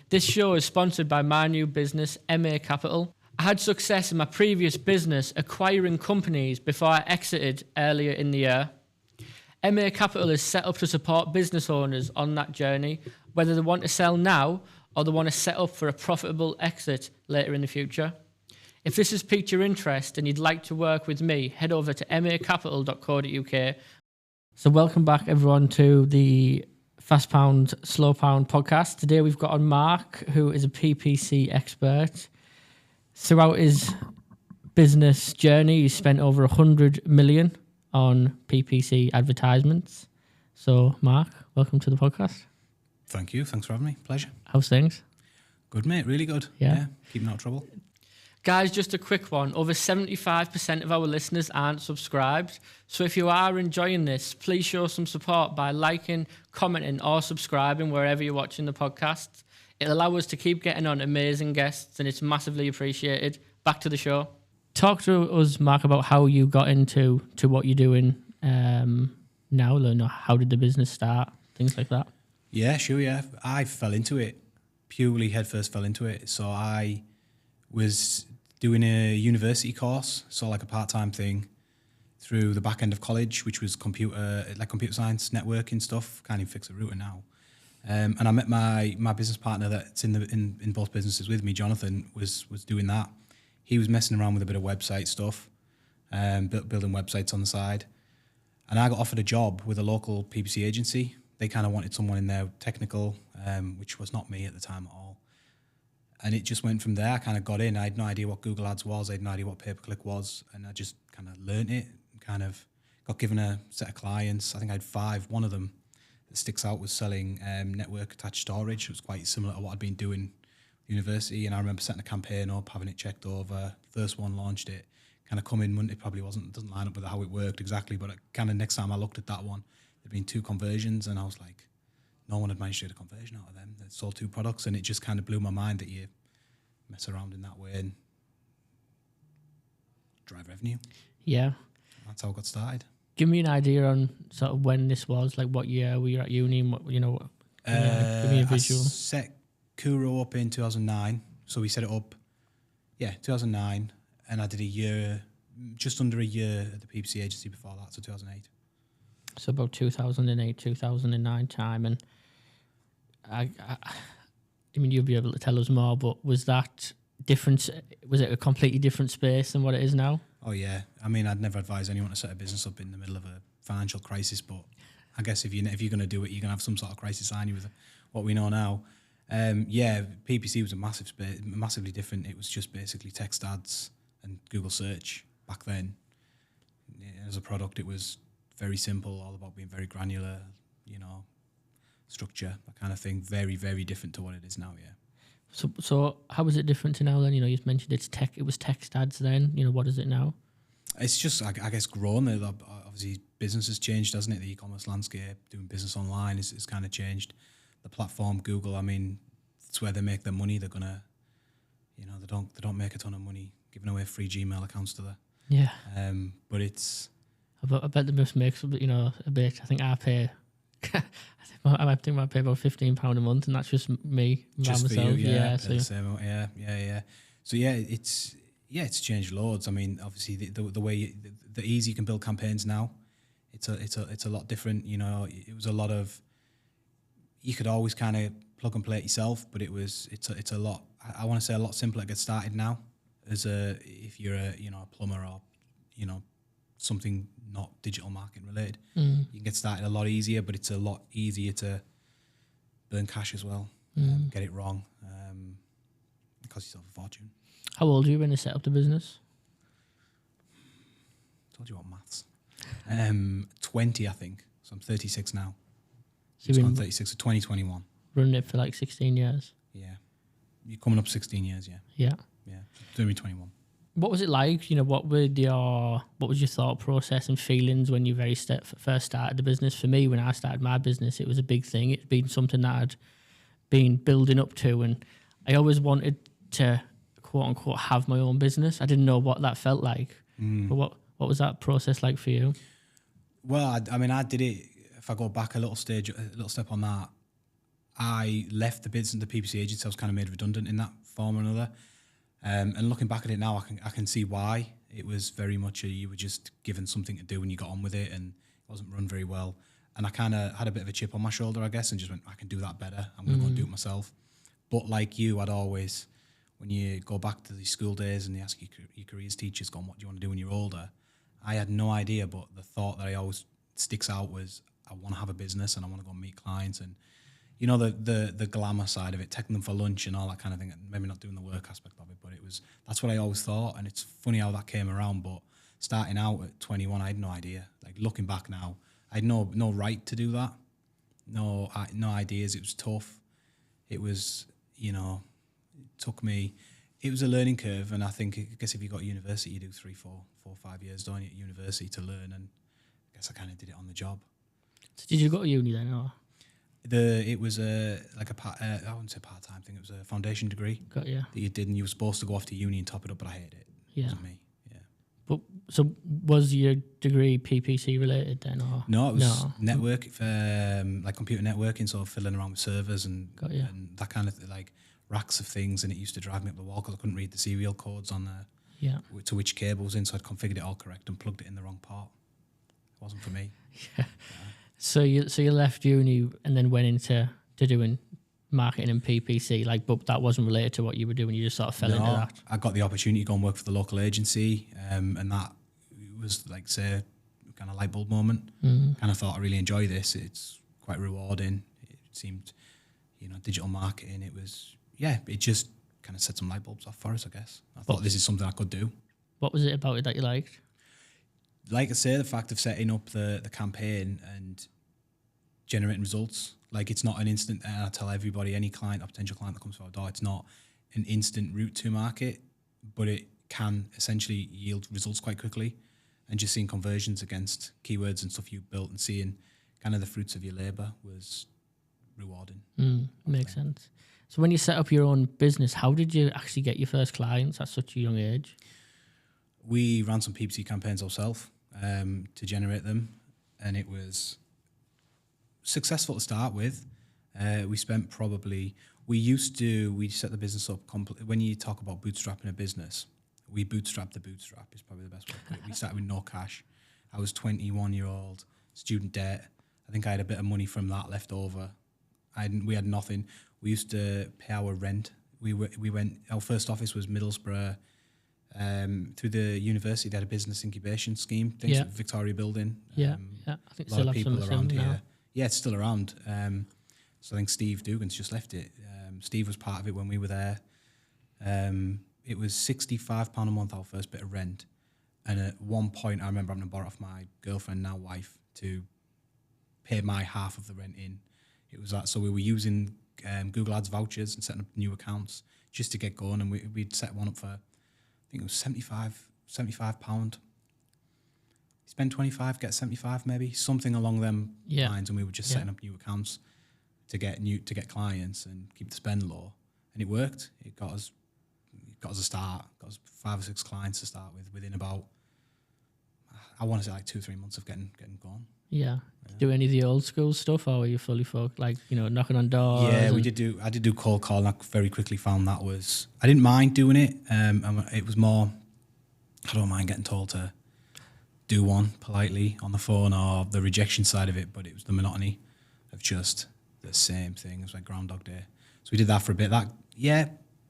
This show is sponsored by my new business, MA Capital. I had success in my previous business acquiring companies before I exited earlier in the year. MA Capital is set up to support business owners on that journey, whether they want to sell now or they want to set up for a profitable exit later in the future. If this has piqued your interest and you'd like to work with me, head over to macapital.co.uk. So welcome back everyone to the Fast Pound, Slow Pound podcast. Today we've got on Mark, who is a PPC expert. Throughout his business journey, he's spent over 100 million on PPC advertisements. So Mark, welcome to the podcast. Thank you. Thanks for having me. Pleasure. How's things? Good, mate. Really good. Yeah. Keeping out of trouble. Guys, just a quick one. Over 75% of our listeners aren't subscribed. So if you are enjoying this, please show some support by liking, commenting or subscribing wherever you're watching the podcast. It'll allow us to keep getting on amazing guests and it's massively appreciated. Back to the show. Talk to us, Mark, about how you got into what you're doing now. How did the business start? Things like that. Yeah, sure, yeah. I fell into it. Purely headfirst fell into it. So I was doing a university course, so like a part-time thing through the back end of college, which was computer science, networking stuff. Can't even fix a router now. And I met my business partner that's in both businesses with me, Jonathan, was doing that. He was messing around with a bit of website stuff, building websites on the side. And I got offered a job with a local PPC agency. They kind of wanted someone in there technical, which was not me at the time at all. And it just went from there. I kind of got in. I had no idea what Google Ads was. I had no idea what pay-per-click was. And I just kind of learned it. Kind of got given a set of clients. I think I had 5. One of them that sticks out was selling network-attached storage. It was quite similar to what I'd been doing at university. And I remember setting a campaign up, having it checked over. First one, launched it. Kind of come in, it probably doesn't line up with how it worked exactly. But kind of next time I looked at that one, there'd been 2 conversions. And I was like, no one had managed to get a conversion out of them. They sold 2 products, and it just kind of blew my mind that you mess around in that way and drive revenue. Yeah. That's how I got started. Give me an idea on sort of when this was, like what year were you at uni and what, give me a visual. I set Kuro up in 2009. So we set it up, 2009. And I did just under a year at the PPC agency before that, so 2008. So about 2008, 2009 time. And I mean, you'll be able to tell us more, but was that different? Was it a completely different space than what it is now? Oh, yeah. I mean, I'd never advise anyone to set a business up in the middle of a financial crisis, but I guess if you're going to do it, you're going to have some sort of crisis, aren't you, with what we know now. PPC was a massive space, massively different. It was just basically text ads and Google search back then. As a product, it was very simple, all about being very granular, structure, that kind of thing. Very, very different to what it is now, yeah. So how is it different to now then? You mentioned it was text ads then. What is it now? It's just, I guess, grown. Obviously, business has changed, hasn't it? The e-commerce landscape, doing business online is kind of changed. The platform, Google, I mean, it's where they make their money. They're gonna, they don't make a ton of money giving away free Gmail accounts to the. Yeah. But it's. I bet they must make a bit. I think I pay. I think I might pay about £15 a month, and that's just me by myself. For you, yeah. So yeah. So it's changed loads. I mean, obviously the way the easy you can build campaigns now, it's a lot different. It was a lot of. You could always kind of plug and play it yourself, but it's a lot. I want to say a lot simpler to get started now. If you're a plumber or something not digital marketing related, you can get started a lot easier, but it's a lot easier to burn cash as well. Get it wrong, it costs yourself a fortune. How old are you when you set up the business? Told you what maths. 20, I think. So I'm 36 now. So you've been 36, so 2021. Running it for like 16 years? Yeah. You're coming up 16 years, yeah. Yeah. Yeah. Doing me 21. What was it like? What was your thought process and feelings when you first started the business? For me, when I started my business, it was a big thing. It's been something that I'd been building up to, and I always wanted to, quote unquote, have my own business. I didn't know what that felt like. But what was that process like for you? Well, I mean, I did it. If I go back a little step on that, I left the business, the PPC agency. I was kind of made redundant in that form or another. And looking back at it now, I can see why. It was very much you were just given something to do and you got on with it, and it wasn't run very well. And I kind of had a bit of a chip on my shoulder, I guess, and just went, I can do that better. I'm going to go and do it myself. But like you, I'd always, when you go back to the school days and they ask you, your careers teachers, going, what do you want to do when you're older? I had no idea, but the thought that I always sticks out was I want to have a business and I want to go and meet clients and, you know, the glamour side of it, taking them for lunch and all that kind of thing, maybe not doing the work aspect of it, but that's what I always thought. And it's funny how that came around, but starting out at 21, I had no idea. Like looking back now, I had no right to do that. No ideas. It was tough. It was, you know, it was a learning curve. And I guess if you got university, you do 3, 4, 5 years, don't you, at university to learn. And I guess I kind of did it on the job. So did you go to uni then, or? It was I wouldn't say part-time thing. It was a foundation degree Got you. that you did, and you were supposed to go off to uni and top it up, but I hated it. Yeah. It wasn't me. Yeah. But so was your degree PPC related then, or? No, it was network, like computer networking, so fiddling around with servers and that kind of like racks of things, and it used to drive me up the wall because I couldn't read the serial codes on to which cable was in, so I'd configured it all correct and plugged it in the wrong part. It wasn't for me. Yeah. So you left uni and then went into doing marketing and PPC, but that wasn't related to what you were doing. You just sort of fell into that. I got the opportunity to go and work for the local agency, and that was like, say, kind of light bulb moment. Kind of thought I really enjoy this. It's quite rewarding. It seemed, you know, digital marketing. It was, it just kind of set some light bulbs off for us, I guess. I thought this is something I could do. What was it about it that you liked? Like I say, the fact of setting up the campaign and generating results. Like, it's not an instant, and I tell everybody, any client or potential client that comes to our door, it's not an instant route to market, but it can essentially yield results quite quickly. And just seeing conversions against keywords and stuff you built and seeing kind of the fruits of your labour was rewarding. Makes sense. So when you set up your own business, how did you actually get your first clients at such a young age? We ran some PPC campaigns ourselves to generate them, and it was successful to start with. We spent we set the business up, when you talk about bootstrapping a business, we bootstrapped the bootstrap is probably the best way to put it. We started with no cash. I was 21-year-old, student debt. I think I had a bit of money from that left over. We had nothing. We used to pay our rent. Our first office was Middlesbrough. Through the university, they had a business incubation scheme, things like Victoria Building. I think a lot of people around here. Now. Yeah, it's still around. So I think Steve Dugan's just left it. Steve was part of it when we were there. It was £65 a month, our first bit of rent. And at one point, I remember having to borrow off my girlfriend, now wife, to pay my half of the rent in. It was that. So we were using Google Ads vouchers and setting up new accounts just to get going. And we'd set one up for, I think it was £75. Spend 25, get 75 maybe, something along them lines. And we were just setting up new accounts to get clients and keep the spend low. And it worked. It got us a start, got us 5 or 6 clients to start with within about, I want to say 2-3 months of getting going. Yeah. Do any of the old school stuff, or were you fully focused, knocking on doors? Yeah, I did do cold call, and I very quickly found I didn't mind doing it. It was more, I don't mind getting told to do one politely on the phone, or the rejection side of it, but it was the monotony of just the same thing. It was like Groundhog Day. So we did that for a bit.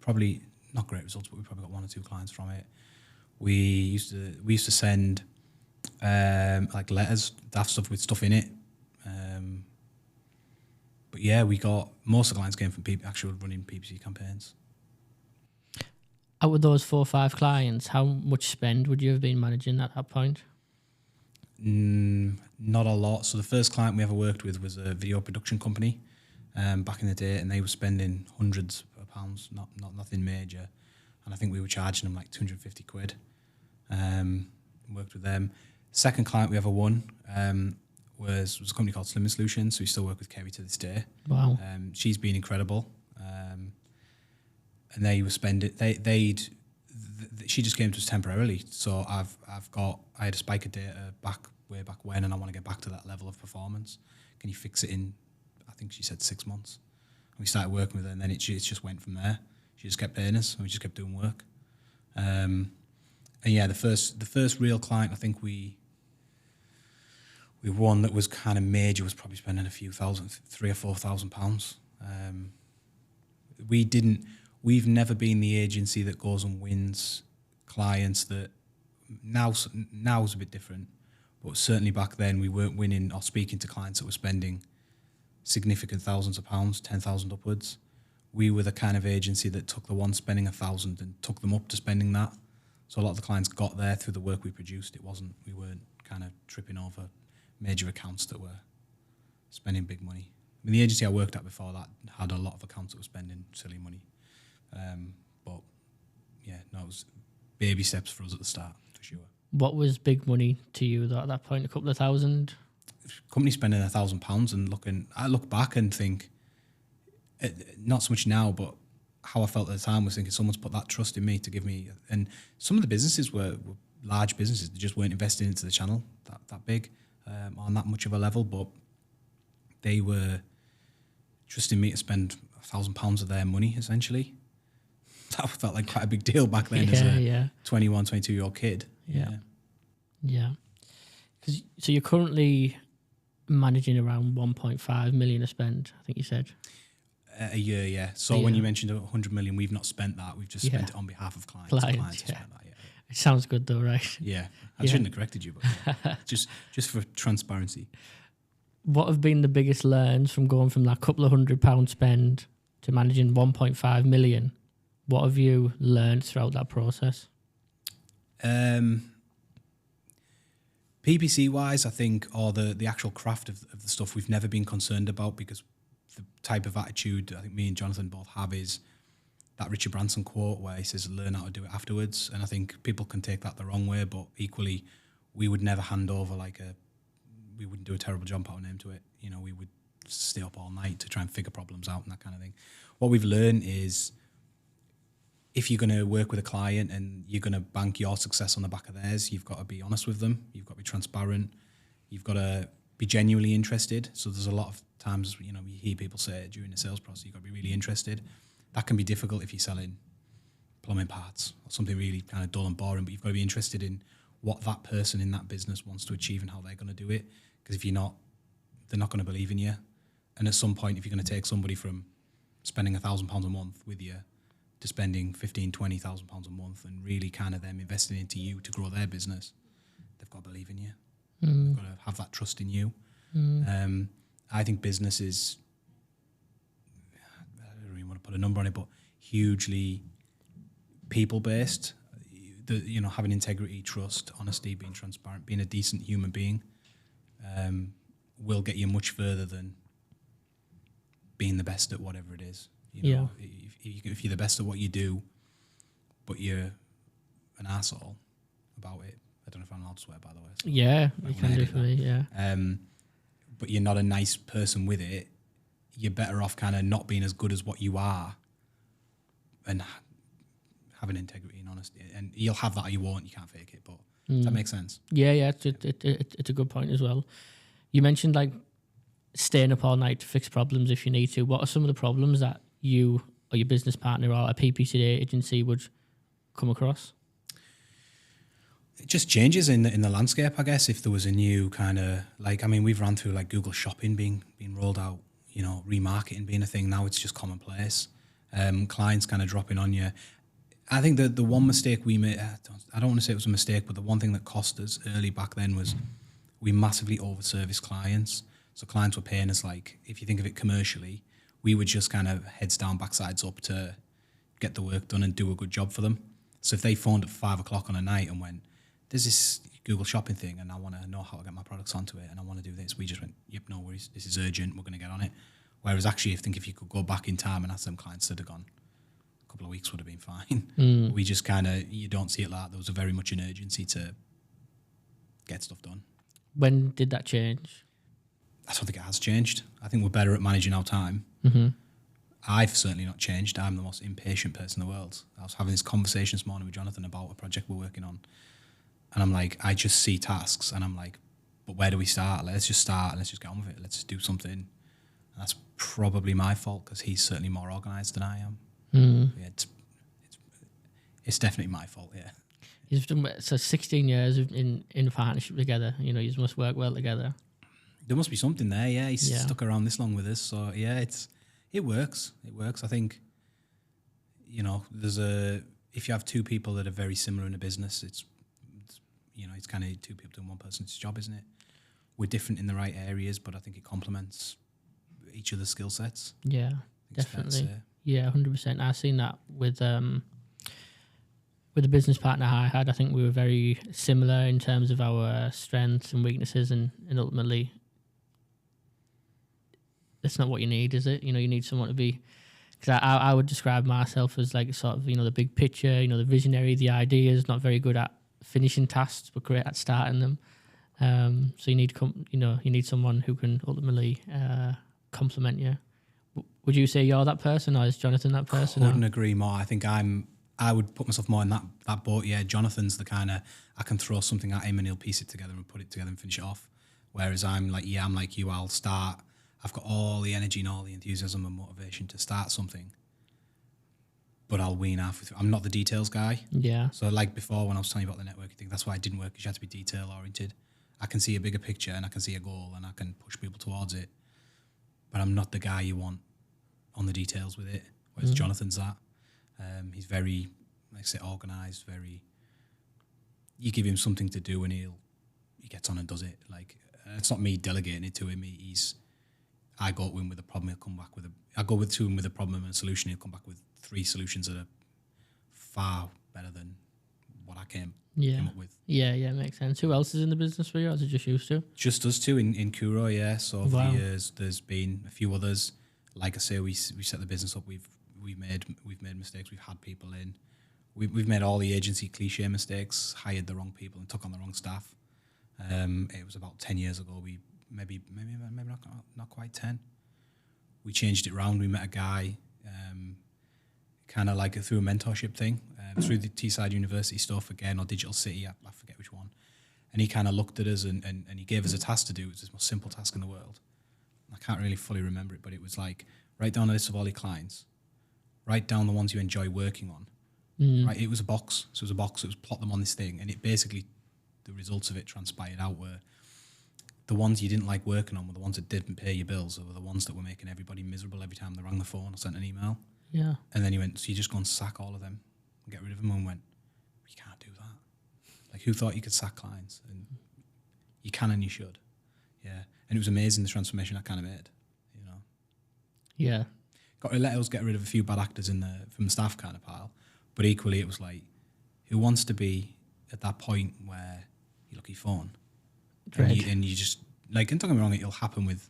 Probably not great results, but we probably got 1 or 2 clients from it. We used to send letters, daft stuff with stuff in it. But yeah, we got most of the clients came from actual running PPC campaigns. Out of those 4 or 5 clients, how much spend would you have been managing at that point? Not a lot. So the first client we ever worked with was a video production company back in the day, and they were spending hundreds of pounds, not nothing major. And I think we were charging them like 250 quid. Worked with them. Second client we ever won was a company called Systemise Solutions. So we still work with Kerry to this day. Wow. She's been incredible. And they were spending. She just came to us temporarily. So I had a spike of data way back when, and I want to get back to that level of performance. Can you fix it in, I think she said 6 months. we started working with her, and then it just went from there. She just kept paying us, and we just kept doing work. And yeah, the first real client I think we won that was kind of major was probably spending a few thousand, £3,000 or £4,000. We've never been the agency that goes and wins clients that now's a bit different, but certainly back then we weren't winning or speaking to clients that were spending significant thousands of pounds, 10,000 upwards. We were the kind of agency that took the one spending 1,000 and took them up to spending that. So a lot of the clients got there through the work we produced. We weren't kind of tripping over major accounts that were spending big money. I mean, the agency I worked at before that had a lot of accounts that were spending silly money. But yeah, no, it was baby steps for us at the start, for sure. What was big money to you though, at that point? A couple of thousand? Company spending £1,000 and I look back and think, not so much now, but how I felt at the time was thinking someone's put that trust in me to give me, and some of the businesses were large businesses that just weren't investing into the channel that big, on that much of a level, but they were trusting me to spend £1,000 of their money essentially. That felt like quite a big deal back then as a 21, 22-year-old kid. Yeah. So you're currently managing around 1.5 million to spend, I think you said. A year, yeah. So when you mentioned 100 million, we've not spent that. We've just spent it on behalf of clients. Clients have spent that, It sounds good though, right? Yeah. I shouldn't have corrected you, but just for transparency. What have been the biggest learns from going from that couple of £100 spend to managing 1.5 million? What have you learned throughout that process? PPC wise, I think, or the actual craft of the stuff we've never been concerned about, because the type of attitude I think me and Jonathan both have is that Richard Branson quote where he says, learn how to do it afterwards. And I think people can take that the wrong way, but equally, we would never hand over we wouldn't do a terrible job putting our name to it. You know, we would stay up all night to try and figure problems out and that kind of thing. What we've learned is, if you're going to work with a client and you're going to bank your success on the back of theirs, you've got to be honest with them. You've got to be transparent. You've got to be genuinely interested. So there's a lot of times, you hear people say during the sales process, you've got to be really interested. That can be difficult if you're selling plumbing parts or something really kind of dull and boring, but you've got to be interested in what that person in that business wants to achieve and how they're going to do it. Because if you're not, they're not going to believe in you. And at some point, if you're going to take somebody from spending £1,000 a month with you to spending £15,000, £20,000 a month and really kind of them investing into you to grow their business, they've got to believe in you. They've got to have that trust in you. I think business is, I don't really want to put a number on it, but hugely people-based. Having integrity, trust, honesty, being transparent, being a decent human being will get you much further than being the best at whatever it is. If you're the best at what you do, but you're an arsehole about it, I don't know if I'm allowed to swear, by the way. So you can definitely, but you're not a nice person with it, you're better off kind of not being as good as what you are and having integrity and honesty. And you'll have that or you won't, you can't fake it. But does that make sense? Yeah, it's a good point as well. You mentioned staying up all night to fix problems if you need to. What are some of the problems that you or your business partner or a PPC agency would come across? It just changes in the landscape, I guess. If there was a new kind of we've ran through Google Shopping being rolled out, remarketing being a thing. Now it's just commonplace. Clients kind of dropping on you. I think that the one mistake we made, I don't want to say it was a mistake, but the one thing that cost us early back then was we massively over-serviced clients. So clients were paying us if you think of it commercially, we would just kind of heads down, backsides up to get the work done and do a good job for them. So if they phoned at 5 o'clock on a night and went, there's this Google Shopping thing and I want to know how to get my products onto it and I want to do this, we just went, yep, no worries, this is urgent, we're going to get on it. Whereas actually, I think if you could go back in time and ask them clients that had gone, a couple of weeks would have been fine. We just kind of, you don't see it like that. There was very much an urgency to get stuff done. When did that change? I don't think it has changed. I think we're better at managing our time. I've certainly not changed. I'm the most impatient person in the world. I was having this conversation this morning with Jonathan about a project we're working on. And I'm like, I just see tasks and I'm like, but where do we start? Let's just start and let's just get on with it. Let's just do something. That's probably my fault because he's certainly more organised than I am. Yeah, it's definitely my fault. Yeah. You've done so 16 years in partnership together. You know, you must work well together. There must be something there. Yeah, he's Yeah. stuck around this long with us, so yeah, it works. It works. I think, you know, if you have two people that are very similar in a business, it's kind of two people doing one person's job, isn't it? We're different in the right areas, but I think it complements each other's skill sets. Yeah, definitely. Yeah, 100%. I've seen that with the business partner I had. I think we were very similar in terms of our strengths and weaknesses, and ultimately, that's not what you need, is it? You know, you need someone to be. Because I would describe myself as like sort of, you know, the big picture, you know, the visionary, the ideas, not very good at finishing tasks, but great at starting them. So you need someone who can ultimately complement you. Would you say you're that person, or is Jonathan that person? Couldn't agree more. I think I would put myself more in that boat. Yeah, Jonathan's the kind of, I can throw something at him and he'll piece it together and put it together and finish it off. Whereas I'm like you. I'll start. I've got all the energy and all the enthusiasm and motivation to start something, but I'll wean halfway through. I'm not the details guy. Yeah. So like before when I was telling you about the networking thing, that's why it didn't work, because you had to be detail oriented. I can see a bigger picture and I can see a goal and I can push people towards it, but I'm not the guy you want on the details with it. Whereas Jonathan's that. He's very, like I say, organised. You give him something to do and he gets on and does it. Like, it's not me delegating it to him. I go to him with a problem, he'll come back with I go to him with a problem and a solution, he'll come back with 3 solutions that are far better than what I came up with. Yeah, makes sense. Who else is in the business for you, or is it just you two? Just us two in Kuro, yeah. So over the years, there's been a few others. Like I say, we set the business up. We've made mistakes. We've had people in. We've made all the agency cliche mistakes. Hired the wrong people and took on the wrong staff. It was about 10 years ago. We maybe not quite 10. We changed it round. We met a guy, kind of like through a mentorship thing, through the Teesside University stuff again, or Digital City. I forget which one. And he kind of looked at us and he gave us a task to do. It was the most simple task in the world. I can't really fully remember it, but it was like, write down a list of all your clients, write down the ones you enjoy working on. Right, it was a box. So it was a box. It was plot them on this thing, and it basically, the results of it transpired out were the ones you didn't like working on were the ones that didn't pay your bills, or were the ones that were making everybody miserable every time they rang the phone or sent an email. Yeah. And then he went, so you just go and sack all of them and get rid of them, and went, you can't do that. Like, who thought you could sack clients? And you can and you should. Yeah. And it was amazing, the transformation that kind of made, you know. Yeah. Got to let us get rid of a few bad actors from the staff kind of pile. But equally, it was like, who wants to be at that point where you look at your phone and you just, like, and don't get me wrong, it'll happen with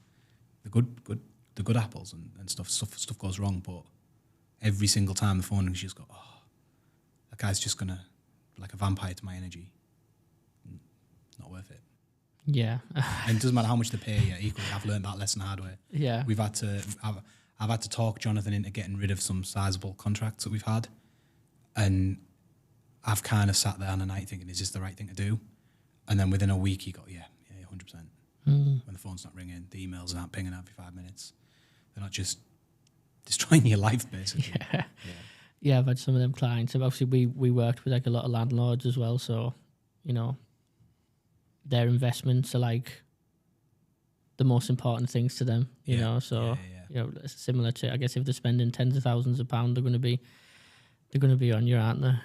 the good apples and stuff. Stuff goes wrong, but every single time the phone rings, you just go, oh, that guy's just gonna, like a vampire to my energy. Not worth it. Yeah. And it doesn't matter how much they pay you. Equally, I've learned that lesson the hard way. Yeah. I've had to talk Jonathan into getting rid of some sizable contracts that we've had. And I've kind of sat there on a night thinking, is this the right thing to do? And then within a week, he got, 100%. When the phone's not ringing, the emails aren't pinging every 5 minutes. They're not just destroying your life, basically. Yeah, I've had some of them clients. And obviously, we worked with like a lot of landlords as well. So, you know, their investments are like the most important things to them, you know. So, you know, similar to, I guess, if they're spending tens of thousands of pounds, they're going to be on you, aren't they?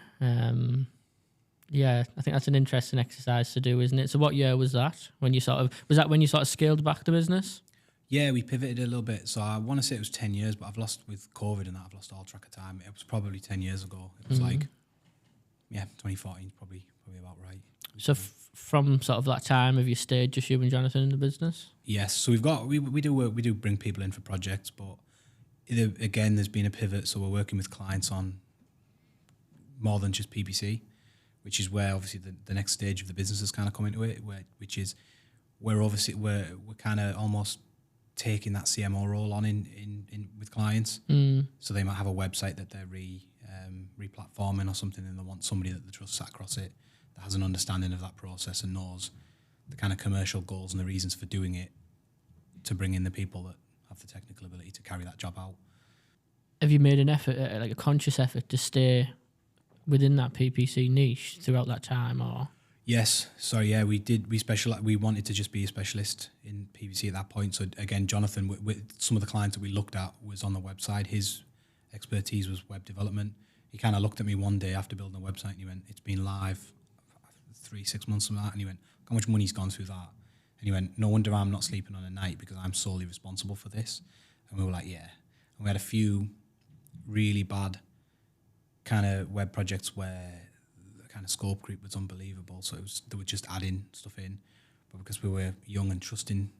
Yeah, I think that's an interesting exercise to do, isn't it? So what year was that? When you sort of scaled back the business? Yeah, we pivoted a little bit. So I want to say it was 10 years, but I've lost with COVID and that, I've lost all track of time. It was probably 10 years ago. It was 2014 probably about right. So from sort of that time, have you stayed just you and Jonathan in the business? Yes. So we do work, we do bring people in for projects, but again, there's been a pivot. So we're working with clients on more than just PPC, which is where obviously the next stage of the business has kind of come into it, which is where obviously we're kind of almost taking that CMO role on in with clients. So they might have a website that they're re-platforming or something, and they want somebody that they trust sat across it, that has an understanding of that process and knows the kind of commercial goals and the reasons for doing it, to bring in the people that have the technical ability to carry that job out. Have you made an effort, like a conscious effort, to stay within that PPC niche throughout that time, or? Yes, so yeah, we did. We wanted to just be a specialist in PPC at that point. So again, Jonathan, with some of the clients that we looked at was on the website. His expertise was web development. He kind of looked at me one day after building a website and he went, "It's been live 3-6 months from that," and he went, "How much money's gone through that?" And he went, "No wonder I'm not sleeping on a night because I'm solely responsible for this." And we were like, "Yeah." And we had a few really bad kind of web projects where the kind of scope creep was unbelievable. So they were just adding stuff in, but because we were young and trusting,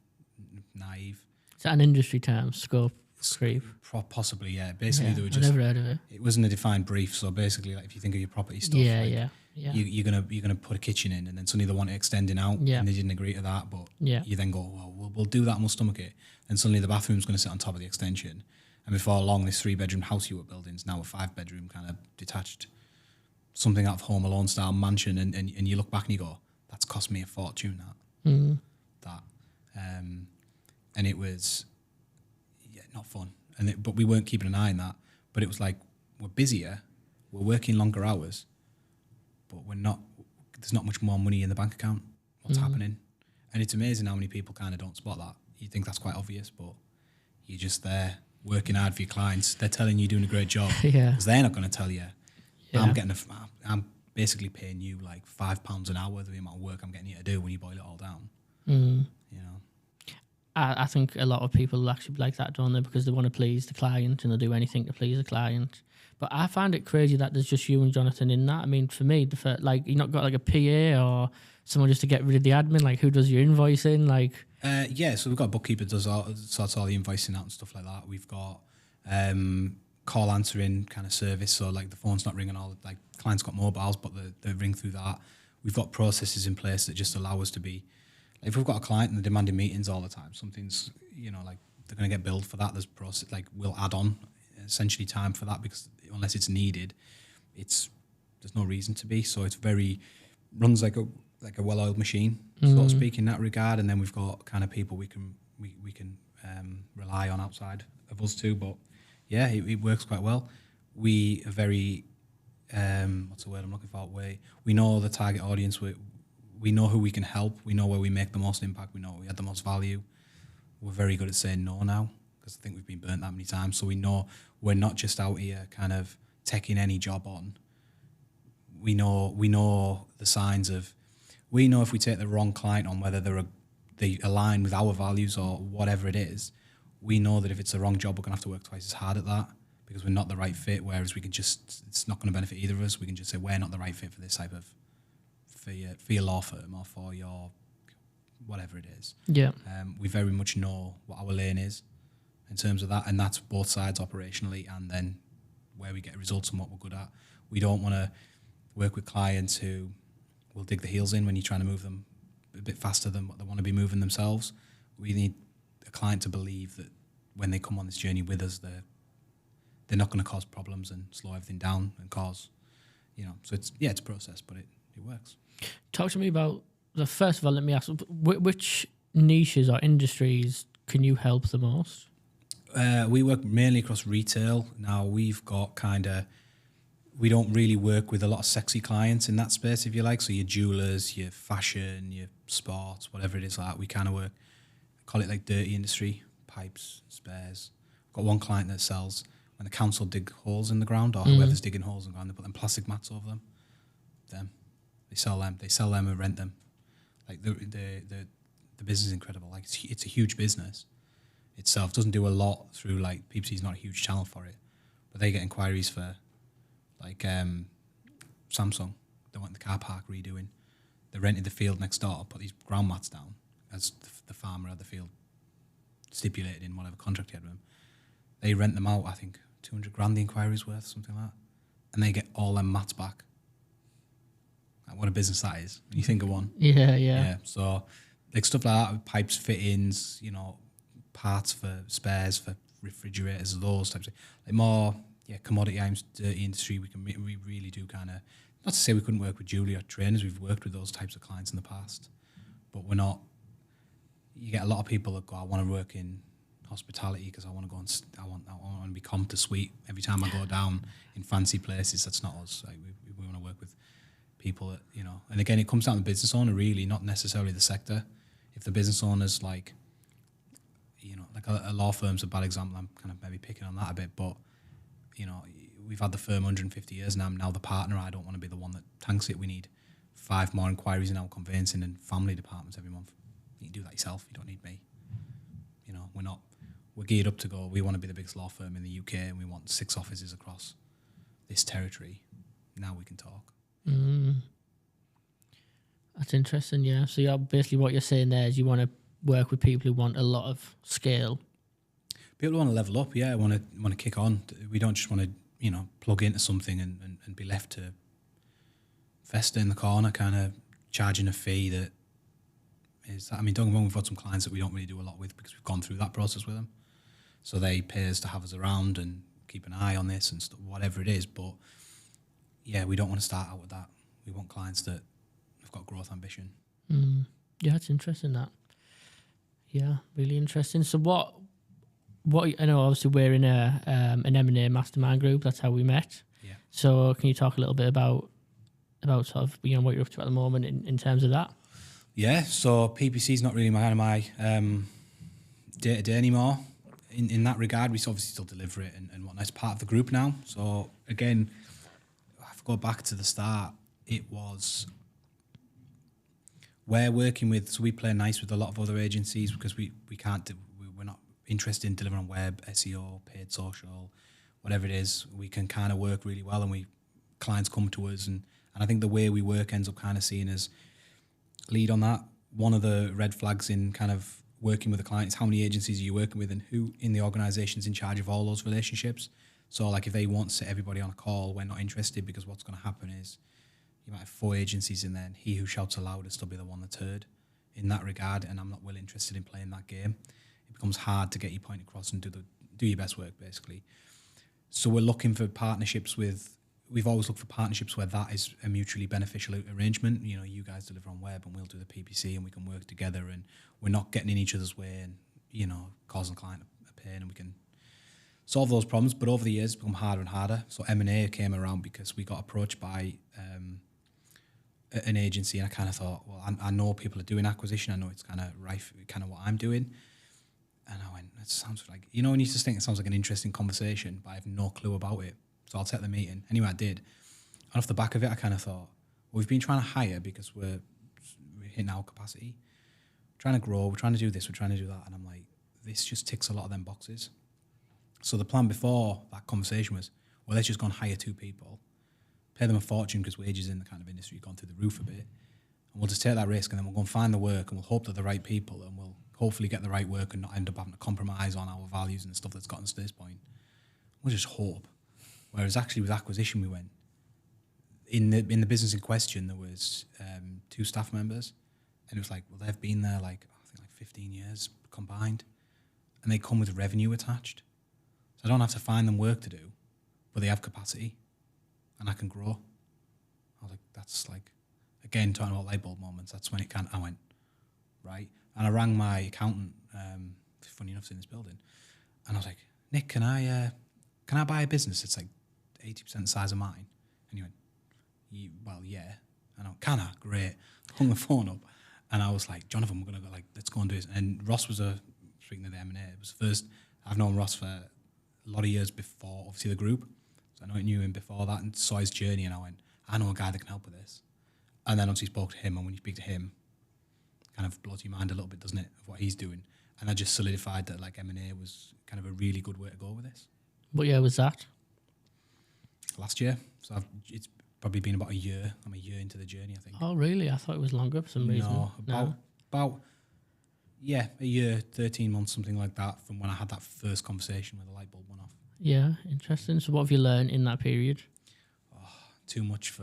naive. Is that an industry term, scope creep? Possibly, yeah. Basically, they were I've just. never heard of it. It wasn't a defined brief. So basically, like if you think of your property stuff, Yeah. You're gonna put a kitchen in, and then suddenly they want it extending out, and they didn't agree to that. But you then go, well, we'll do that, and we'll stomach it. And suddenly the bathroom's going to sit on top of the extension, and before long, this 3-bedroom house you were building is now a 5-bedroom kind of detached, something out of Home Alone style mansion, and you look back and you go, that's cost me a fortune. And it was not fun. But we weren't keeping an eye on that. But it was like, we're busier, we're working longer hours, but we're not. There's not much more money in the bank account. What's happening? And it's amazing how many people kind of don't spot that. You think that's quite obvious, but you're just there working hard for your clients. They're telling you you're doing a great job because they're not going to tell you. I'm basically paying you like £5 an hour the amount of work I'm getting you to do when you boil it all down. You know. I think a lot of people actually like that, don't they? Because they want to please the client and they'll do anything to please the client. But I find it crazy that there's just you and Jonathan in that. I mean, for me, like you've not got like a PA or someone just to get rid of the admin. Like, who does your invoicing? Like, so we've got a bookkeeper that sorts all the invoicing out and stuff like that. We've got call answering kind of service, so like the phone's not ringing all. Like clients got mobiles, but they ring through that. We've got processes in place that just allow us to be. If we've got a client and they're demanding meetings all the time, something's, like they're going to get billed for that. There's process, like we'll add on essentially time for that because unless it's needed, there's no reason to be. So it's runs like a well-oiled machine, so to speak, in that regard. And then we've got kind of people we can rely on outside of us too. But yeah, it works quite well. We are very what's the word I'm looking for? We know the target audience. We know who we can help. We know where we make the most impact. We know where we add the most value. We're very good at saying no now because I think we've been burnt that many times. So we know we're not just out here kind of taking any job on. We know the signs of. We know if we take the wrong client on, whether they align with our values or whatever it is. We know that if it's the wrong job, we're gonna have to work twice as hard at that because we're not the right fit. Whereas it's not going to benefit either of us. We can just say we're not the right fit for this type of. For your law firm or for your whatever it is. Yeah. We very much know what our lane is in terms of that, and that's both sides operationally and then where we get results and what we're good at. We don't want to work with clients who will dig the heels in when you're trying to move them a bit faster than what they want to be moving themselves. We need a client to believe that when they come on this journey with us, they're not going to cause problems and slow everything down and cause, so it's a process, but it works. Talk to me about first of all, let me ask, which niches or industries can you help the most? We work mainly across retail. Now we've got we don't really work with a lot of sexy clients in that space, if you like. So your jewelers, your fashion, your sports, whatever it is like that. We kind of work, call it like dirty industry, pipes, spares. We've got one client that sells when the council dig holes in the ground or whoever's digging holes in the ground, they put them plastic mats over them. They sell them and rent them. Like the business is incredible. Like it's a huge business itself. Doesn't do a lot through like PPC's not a huge channel for it, but they get inquiries for like Samsung. They want the car park redoing. They rented the field next door, put these ground mats down as the farmer had the field stipulated in whatever contract he had with them. They rent them out. I think $200,000 the inquiry's worth, something like that, and they get all them mats back. What a business that is when you think of one. Yeah. So like stuff like that, pipes, fittings, parts for spares for refrigerators, those types of like more commodity items, dirty industry. We really do kind of, not to say we couldn't work with jewelry or trainers. We've worked with those types of clients in the past, but we're not. You get a lot of people that go, I want to work in hospitality because I want to go and I want to be comped to suite every time I go down in fancy places. That's not us. Like, we want to work with people that, you know. And again, it comes down to the business owner, really, not necessarily the sector. If the business owner's like, you know, like a law firm's a bad example. I'm kind of maybe picking on that a bit, but you know, we've had the firm 150 years, and I'm now the partner. I don't want to be the one that tanks it. We need 5 more inquiries in our conveyancing and family departments every month. You can do that yourself. You don't need me. You know, we're geared up to go. We want to be the biggest law firm in the UK, and we want 6 offices across this territory. Now we can talk. That's interesting, yeah. So you're basically what you're saying there is you want to work with people who want a lot of scale. People want to level up, yeah. Want to kick on. We don't just want to, you know, plug into something and be left to fester in the corner, kind of charging a fee that is. I mean, don't get me wrong, we've got some clients that we don't really do a lot with because we've gone through that process with them. So they pay us to have us around and keep an eye on this and stuff, whatever it is. But yeah, we don't want to start out with that. We want clients that have got growth ambition. Yeah, it's interesting that. Yeah, really interesting. So what I know, obviously we're in an M&A mastermind group. That's how we met. Yeah. So can you talk a little bit about sort of, you know, what you're up to at the moment in terms of that? Yeah. So PPC is not really my day to day anymore. In that regard, we obviously still deliver it and whatnot. It's part of the group now. So again, if I go back to the start, it was we're working with. So we play nice with a lot of other agencies because we're not interested in delivering on web, SEO, paid social, whatever it is. We can kind of work really well, and clients come to us, and I think the way we work ends up kind of seen as lead on that. One of the red flags in kind of working with a client is how many agencies are you working with and who in the organisation is in charge of all those relationships. So like if they want to set everybody on a call, we're not interested, because what's going to happen is you might have 4 agencies in there, and he who shouts the loudest will be the one that's heard in that regard, and I'm not well interested in playing that game. It becomes hard to get your point across and do your best work, basically. So we're looking for partnerships we've always looked for partnerships where that is a mutually beneficial arrangement. You know, you guys deliver on web and we'll do the PPC, and we can work together, and we're not getting in each other's way and, you know, causing the client a pain, and we can solve those problems. But over the years, it's become harder and harder. So M&A came around because we got approached by an agency, and I kind of thought, well, I know people are doing acquisition. I know it's kind of rife, kind of what I'm doing. And I went, that sounds like, you know, when you just think it sounds like an interesting conversation, but I have no clue about it. So I'll take the meeting. Anyway, I did. And off the back of it, I kind of thought, well, we've been trying to hire because we're hitting our capacity. We're trying to grow, we're trying to do this, we're trying to do that. And I'm like, this just ticks a lot of them boxes. So the plan before that conversation was, well, let's just go and hire 2 people, pay them a fortune because wages in the kind of industry have gone through the roof a bit. And we'll just take that risk, and then we'll go and find the work, and we'll hope they're the right people, and we'll hopefully get the right work and not end up having to compromise on our values and stuff that's gotten us to this point. We'll just hope. Whereas actually with acquisition, we went, in the business in question, there was 2 staff members, and it was like, well, they've been there like 15 years combined, and they come with revenue attached. So I don't have to find them work to do, but they have capacity, and I can grow. I was like, that's like, again, talking about light bulb moments, that's when I went, right? And I rang my accountant, funny enough, in this building, and I was like, Nick, can I buy a business that's like 80% the size of mine? And he went, well, yeah. And I went, can I? Great. Hung the phone up, and I was like, Jonathan, we're going to go, like, let's go and do this. And Ross was speaking of the M&A, it was the first, I've known Ross for a lot of years before, obviously, the group. So I knew him before that and saw his journey, and I went, I know a guy that can help with this. And then obviously spoke to him, and when you speak to him, kind of blows your mind a little bit, doesn't it, of what he's doing. And I just solidified that like M&A was kind of a really good way to go with this. What year was that? Last year. So it's probably been about a year. I'm a year into the journey, I think. Oh, really? I thought it was longer for some reason. No, about a year, 13 months, something like that, from when I had that first conversation where the light bulb went off. Yeah, interesting. So what have you learned in that period? Too much.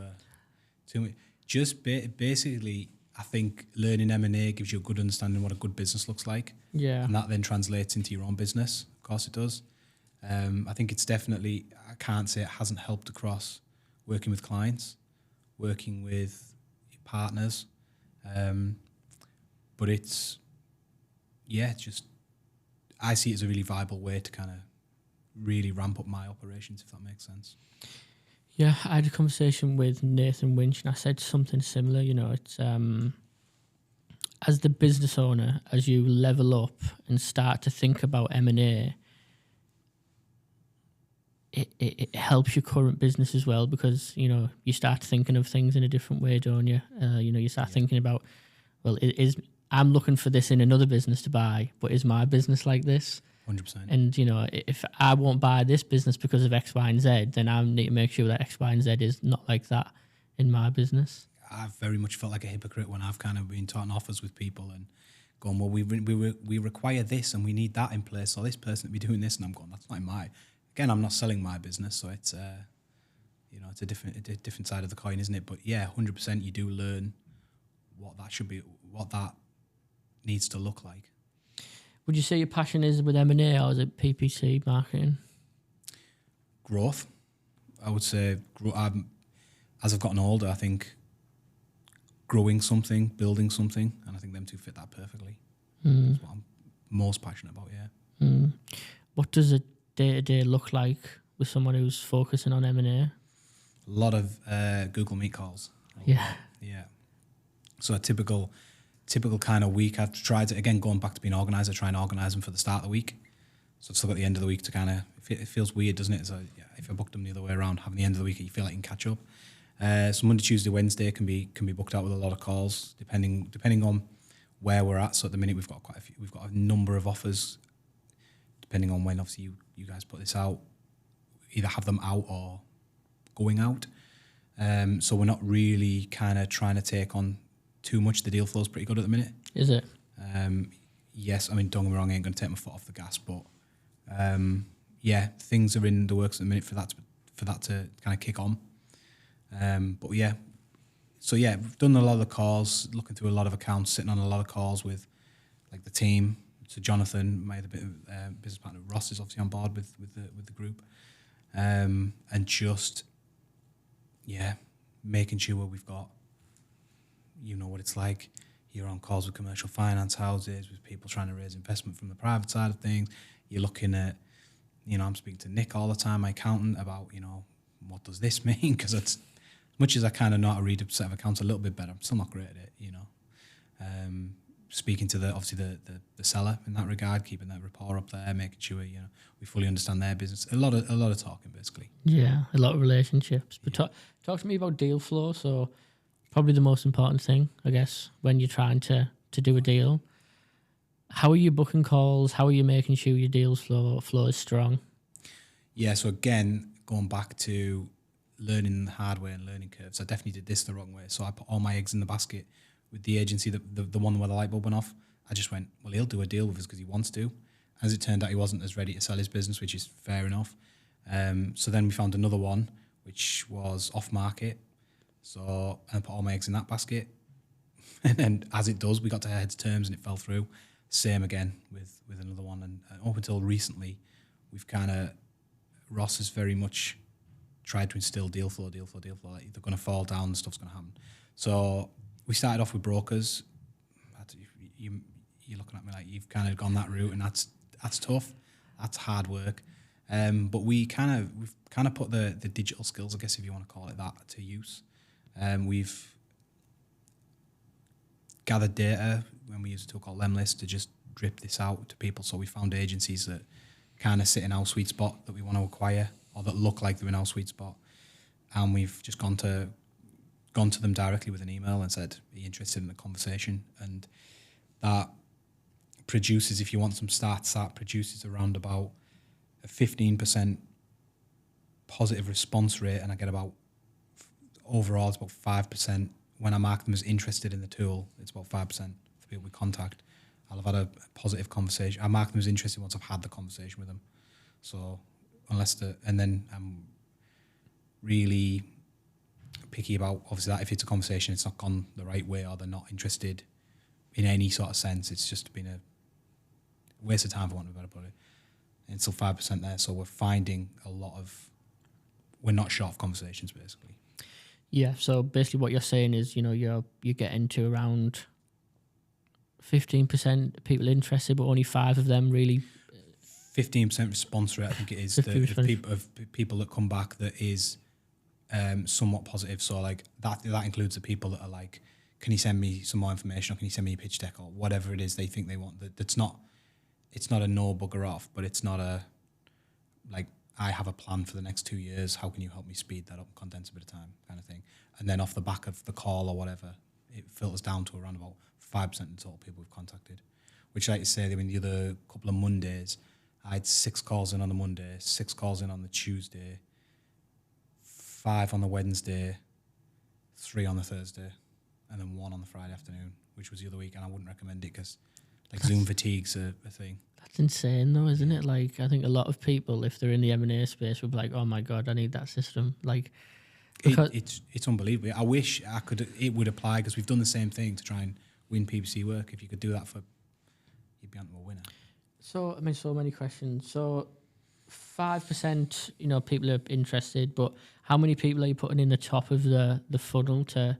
Just basically, I think learning M&A gives you a good understanding of what a good business looks like. Yeah. And that then translates into your own business. Of course it does. I think it's definitely, I can't say it hasn't helped across working with clients, working with partners. But it's just, I see it as a really viable way to kind of really ramp up my operations, if that makes sense. Yeah, I had a conversation with Nathan Winch, and I said something similar. You know, it's as the business owner, as you level up and start to think about M&A, it helps your current business as well, because, you know, you start thinking of things in a different way, don't you? You know, you start thinking about, well, I'm looking for this in another business to buy, but is my business like this? 100%. And, you know, if I won't buy this business because of X, Y, and Z, then I need to make sure that X, Y, and Z is not like that in my business. I've very much felt like a hypocrite when I've kind of been talking offers with people and going, well, we require this and we need that in place, so this person to be doing this, and I'm going, that's not again, I'm not selling my business, so it's you know, it's a different side of the coin, isn't it? But yeah, 100%, you do learn what that should be, what that needs to look like. Would you say your passion is with M&A, or is it PPC marketing? Growth, I would say. As I've gotten older, I think growing something, building something, and I think them two fit that perfectly. That's what I'm most passionate about, yeah. What does a day-to-day look like with someone who's focusing on M&A? A lot of Google Meet calls. Yeah. Yeah. So a typical kind of week, I've tried to, again, going back to being organised, I try and organise them for the start of the week. So I've still got the end of the week to kind of, it feels weird, doesn't it? So yeah, if I booked them the other way around, having the end of the week, you feel like you can catch up. So Monday, Tuesday, Wednesday can be booked out with a lot of calls, depending on where we're at. So at the minute, we've got a number of offers, depending on when obviously you guys put this out, either have them out or going out. So we're not really kind of trying to take on too much. The deal flow's pretty good at the minute. Is it? Yes, I mean, don't get me wrong, I ain't going to take my foot off the gas, but yeah, things are in the works at the minute for that to kind of kick on. But yeah, so yeah, we've done a lot of the calls, looking through a lot of accounts, sitting on a lot of calls with like the team. So Jonathan, my other business partner, Ross, is obviously on board with the group, and just making sure we've got, you know what it's like. You're on calls with commercial finance houses, with people trying to raise investment from the private side of things. You're looking at, you know, I'm speaking to Nick all the time, my accountant, about, you know, what does this mean? Because it's, as much as I kind of know how to read a set of accounts a little bit better, I'm still not great at it, you know. Speaking to the seller in that regard, keeping that rapport up there, making sure, you know, we fully understand their business. A lot of talking, basically. Yeah, a lot of relationships. But talk to me about deal flow. So probably the most important thing, I guess, when you're trying to do a deal. How are you booking calls? How are you making sure your deals flow is strong? Yeah, so again, going back to learning the hard way and learning curves, I definitely did this the wrong way. So I put all my eggs in the basket with the agency, the one where the light bulb went off. I just went, well, he'll do a deal with us because he wants to. As it turned out, he wasn't as ready to sell his business, which is fair enough. So then we found another one, which was off market. So I put all my eggs in that basket. And then as it does, we got to heads terms and it fell through. Same again with another one. And up until recently, we've kind of, Ross has very much tried to instill deal flow. Like they're going to fall down, stuff's going to happen. So we started off with brokers. You're looking at me like you've kind of gone that route, and that's tough. That's hard work. But we've kind of put the digital skills, I guess if you want to call it that, to use. We've gathered data when we use a tool called Lemlist to just drip this out to people. So we found agencies that kind of sit in our sweet spot that we want to acquire, or that look like they're in our sweet spot, and we've just gone to them directly with an email and said, are you interested in a conversation? And that produces, if you want some stats, that produces around about a 15% positive response rate, and I get about, overall it's about 5%. When I mark them as interested in the tool, it's about 5% for people we contact. I'll have had a positive conversation. I mark them as interested once I've had the conversation with them. So and then I'm really picky about, obviously, that if it's a conversation, it's not gone the right way, or they're not interested in any sort of sense. It's just been a waste of time, for want of a better put it. And it's still 5% there, so we're finding we're not short of conversations, basically. Yeah, so basically what you're saying is, you know, you're getting to around 15% people interested, but only 5 of them really 15% response rate, I think it is, of people that come back that is somewhat positive. So like that includes the people that are like, can you send me some more information, or can you send me a pitch deck, or whatever it is they think they want. It's not a no bugger off, but it's not a like, I have a plan for the next 2 years. How can you help me speed that up and condense a bit of time, kind of thing. And then off the back of the call or whatever, it filters down to around about 5% of the total people we've contacted. Which, like you say, I mean, the other couple of Mondays, I had 6 calls in on the Monday, 6 calls in on the Tuesday, 5 on the Wednesday, 3 on the Thursday, and then 1 on the Friday afternoon, which was the other week. And I wouldn't recommend it because like Zoom fatigue's a thing. That's insane though, isn't it? Like, I think a lot of people, if they're in the M&A space, would be like, oh my God, I need that system. Like, it's unbelievable. I wish it would apply, because we've done the same thing to try and win PPC work. If you could do that you'd be onto a winner. So, I mean, so many questions. So 5%, people are interested, but how many people are you putting in the top of the funnel to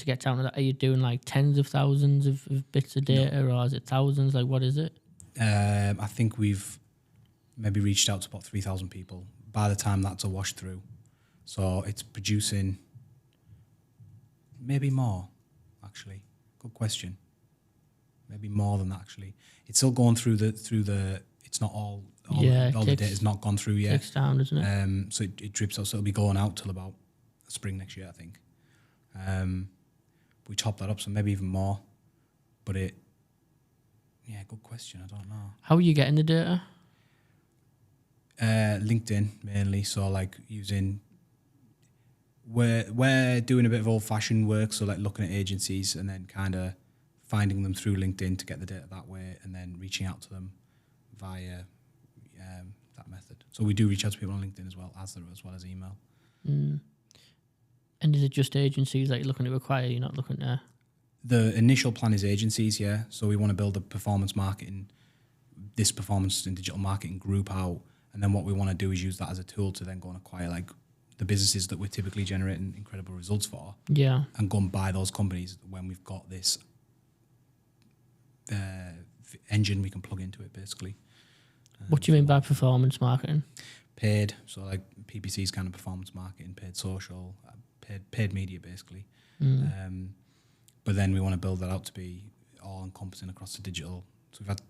get down to that? Are you doing like tens of thousands of bits of data, or is it thousands? Like, what is it? I think we've maybe reached out to about 3,000 people by the time that's a wash through. So it's producing maybe more, actually. Good question. Maybe more than that, actually. It's still going through the it's not all the data's not gone through yet. Takes time, doesn't it? So it drips out, so it'll be going out till about spring next year, I think. We chop that up, so maybe even more. But good question. I don't know. How are you getting the data? LinkedIn mainly. So like we're doing a bit of old fashioned work. So like looking at agencies and then kind of finding them through LinkedIn to get the data that way, and then reaching out to them via that method. So we do reach out to people on LinkedIn as well as email. Mm. And is it just agencies that you're looking to acquire? You're not looking to... The initial plan is agencies, yeah. So we want to build a performance and digital marketing group out. And then what we want to do is use that as a tool to then go and acquire like the businesses that we're typically generating incredible results for. Yeah. And go and buy those companies when we've got this engine we can plug into it, basically. What do you mean by performance marketing? Paid. So like PPC's kind of performance marketing, paid social, paid media, basically. Mm. But then we want to build that out to be all encompassing across the digital. So we've had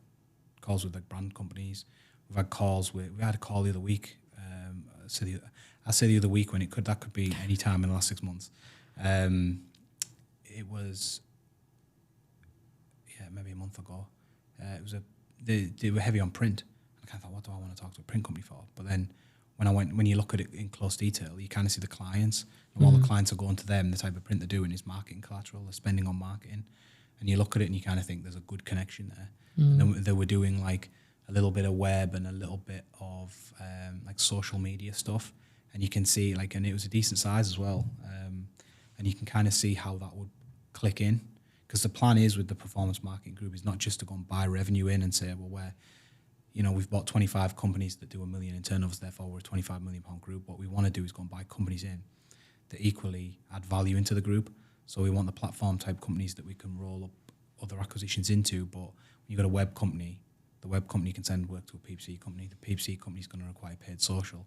calls with like brand companies. We've had calls we had a call the other week. I say the other week when that could be any time in the last 6 months. It was maybe a month ago. It was they were heavy on print. I kind of thought, what do I want to talk to a print company for? But then when you look at it in close detail, you kind of see the clients. And while the clients are going to them, the type of print they're doing is marketing collateral. They're spending on marketing. And you look at it and you kind of think there's a good connection there. And then they were doing like a little bit of web and a little bit of like social media stuff. And you can see and it was a decent size as well. And you can kind of see how that would click in. Because the plan is with the performance marketing group is not just to go and buy revenue in and say, well, we've bought 25 companies that do $1 million in turnovers, therefore we're a £25 million group. What we want to do is go and buy companies in that equally add value into the group. So we want the platform type companies that we can roll up other acquisitions into. But when you've got a web company, the web company can send work to a PPC company. The PPC company is going to require paid social.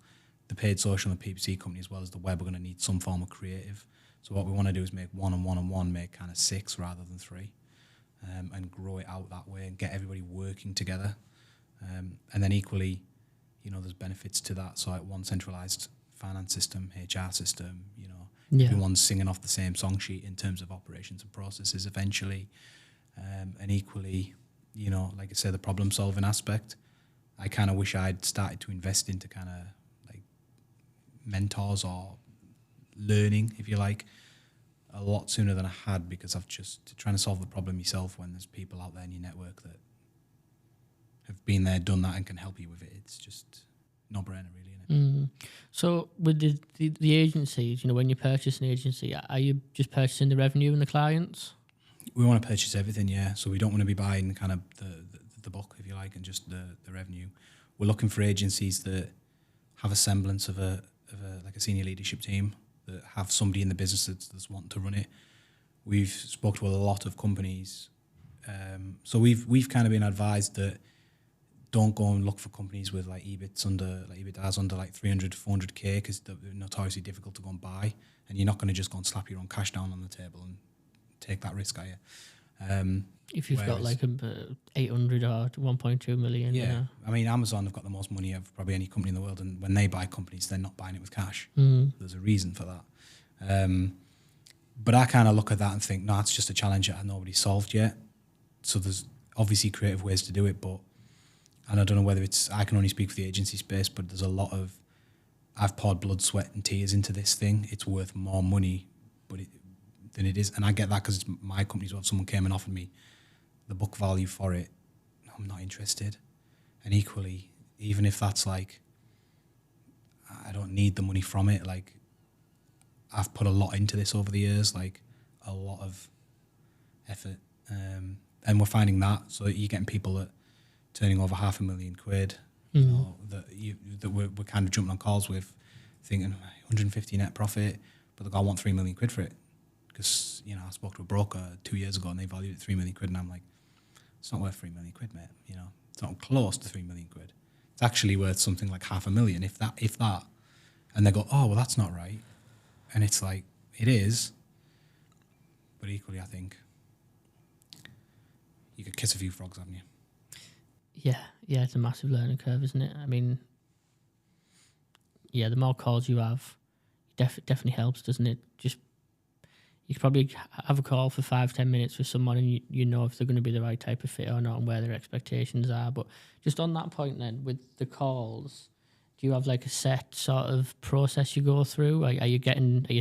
The paid social and the PPC company, as well as the web, are going to need some form of creative. So what we want to do is make one and one make kind of 6 rather than 3, and grow it out that way and get everybody working together. And then equally, there's benefits to that. So like one centralized finance system, HR system, everyone's singing off the same song sheet in terms of operations and processes eventually. And equally, like I say, the problem solving aspect, I kind of wish I'd started to invest into kind of like mentors or learning, if you like, a lot sooner than I had, because I've just trying to solve the problem yourself when there's people out there in your network that have been there, done that, and can help you with it. It's just no-brainer, really, isn't it? So with the agencies, when you purchase an agency, are you just purchasing the revenue and the clients? We want to purchase everything, yeah. So we don't want to be buying kind of the book, if you like, and just the revenue. We're looking for agencies that have a semblance of a senior leadership team, that have somebody in the business that's wanting to run it. We've spoke to a lot of companies. So we've kind of been advised that don't go and look for companies with like EBITDAs under like 300, 400k, because they're notoriously difficult to go and buy, and you're not going to just go and slap your own cash down on the table and take that risk, are you? If you've got like 800 or 1.2 million. Yeah. You know. I mean, Amazon have got the most money of probably any company in the world, and when they buy companies, they're not buying it with cash. There's a reason for that. But I kind of look at that and think, no, it's just a challenge that nobody's solved yet. So there's obviously creative ways to do it, and I don't know whether I can only speak for the agency space, but there's a lot of, I've poured blood, sweat and tears into this thing. It's worth more money than it is. And I get that because it's my company as well. If someone came and offered me the book value for it, I'm not interested. And equally, even if that's like, I don't need the money from it, like I've put a lot into this over the years, like a lot of effort. And we're finding that. So you're getting people that turning over £500,000, you know, that we're kind of jumping on calls with, thinking 150 net profit, but the guy want £3 million for it. Because, you know, I spoke to a broker 2 years ago and they valued it £3 million, and I'm like, it's not worth £3 million, mate. You know, it's not close to £3 million. It's actually worth something like £500,000, if that. And they go, oh, well, that's not right. And it's like, it is. But equally, I think you could kiss a few frogs, haven't you? Yeah, it's a massive learning curve, isn't it? I mean, yeah, the more calls you have, definitely helps, doesn't it? Just, you could probably have a call for 5-10 minutes with someone and you know if they're going to be the right type of fit or not and where their expectations are. But just on that point then, with the calls, do you have like a set sort of process you go through? Are you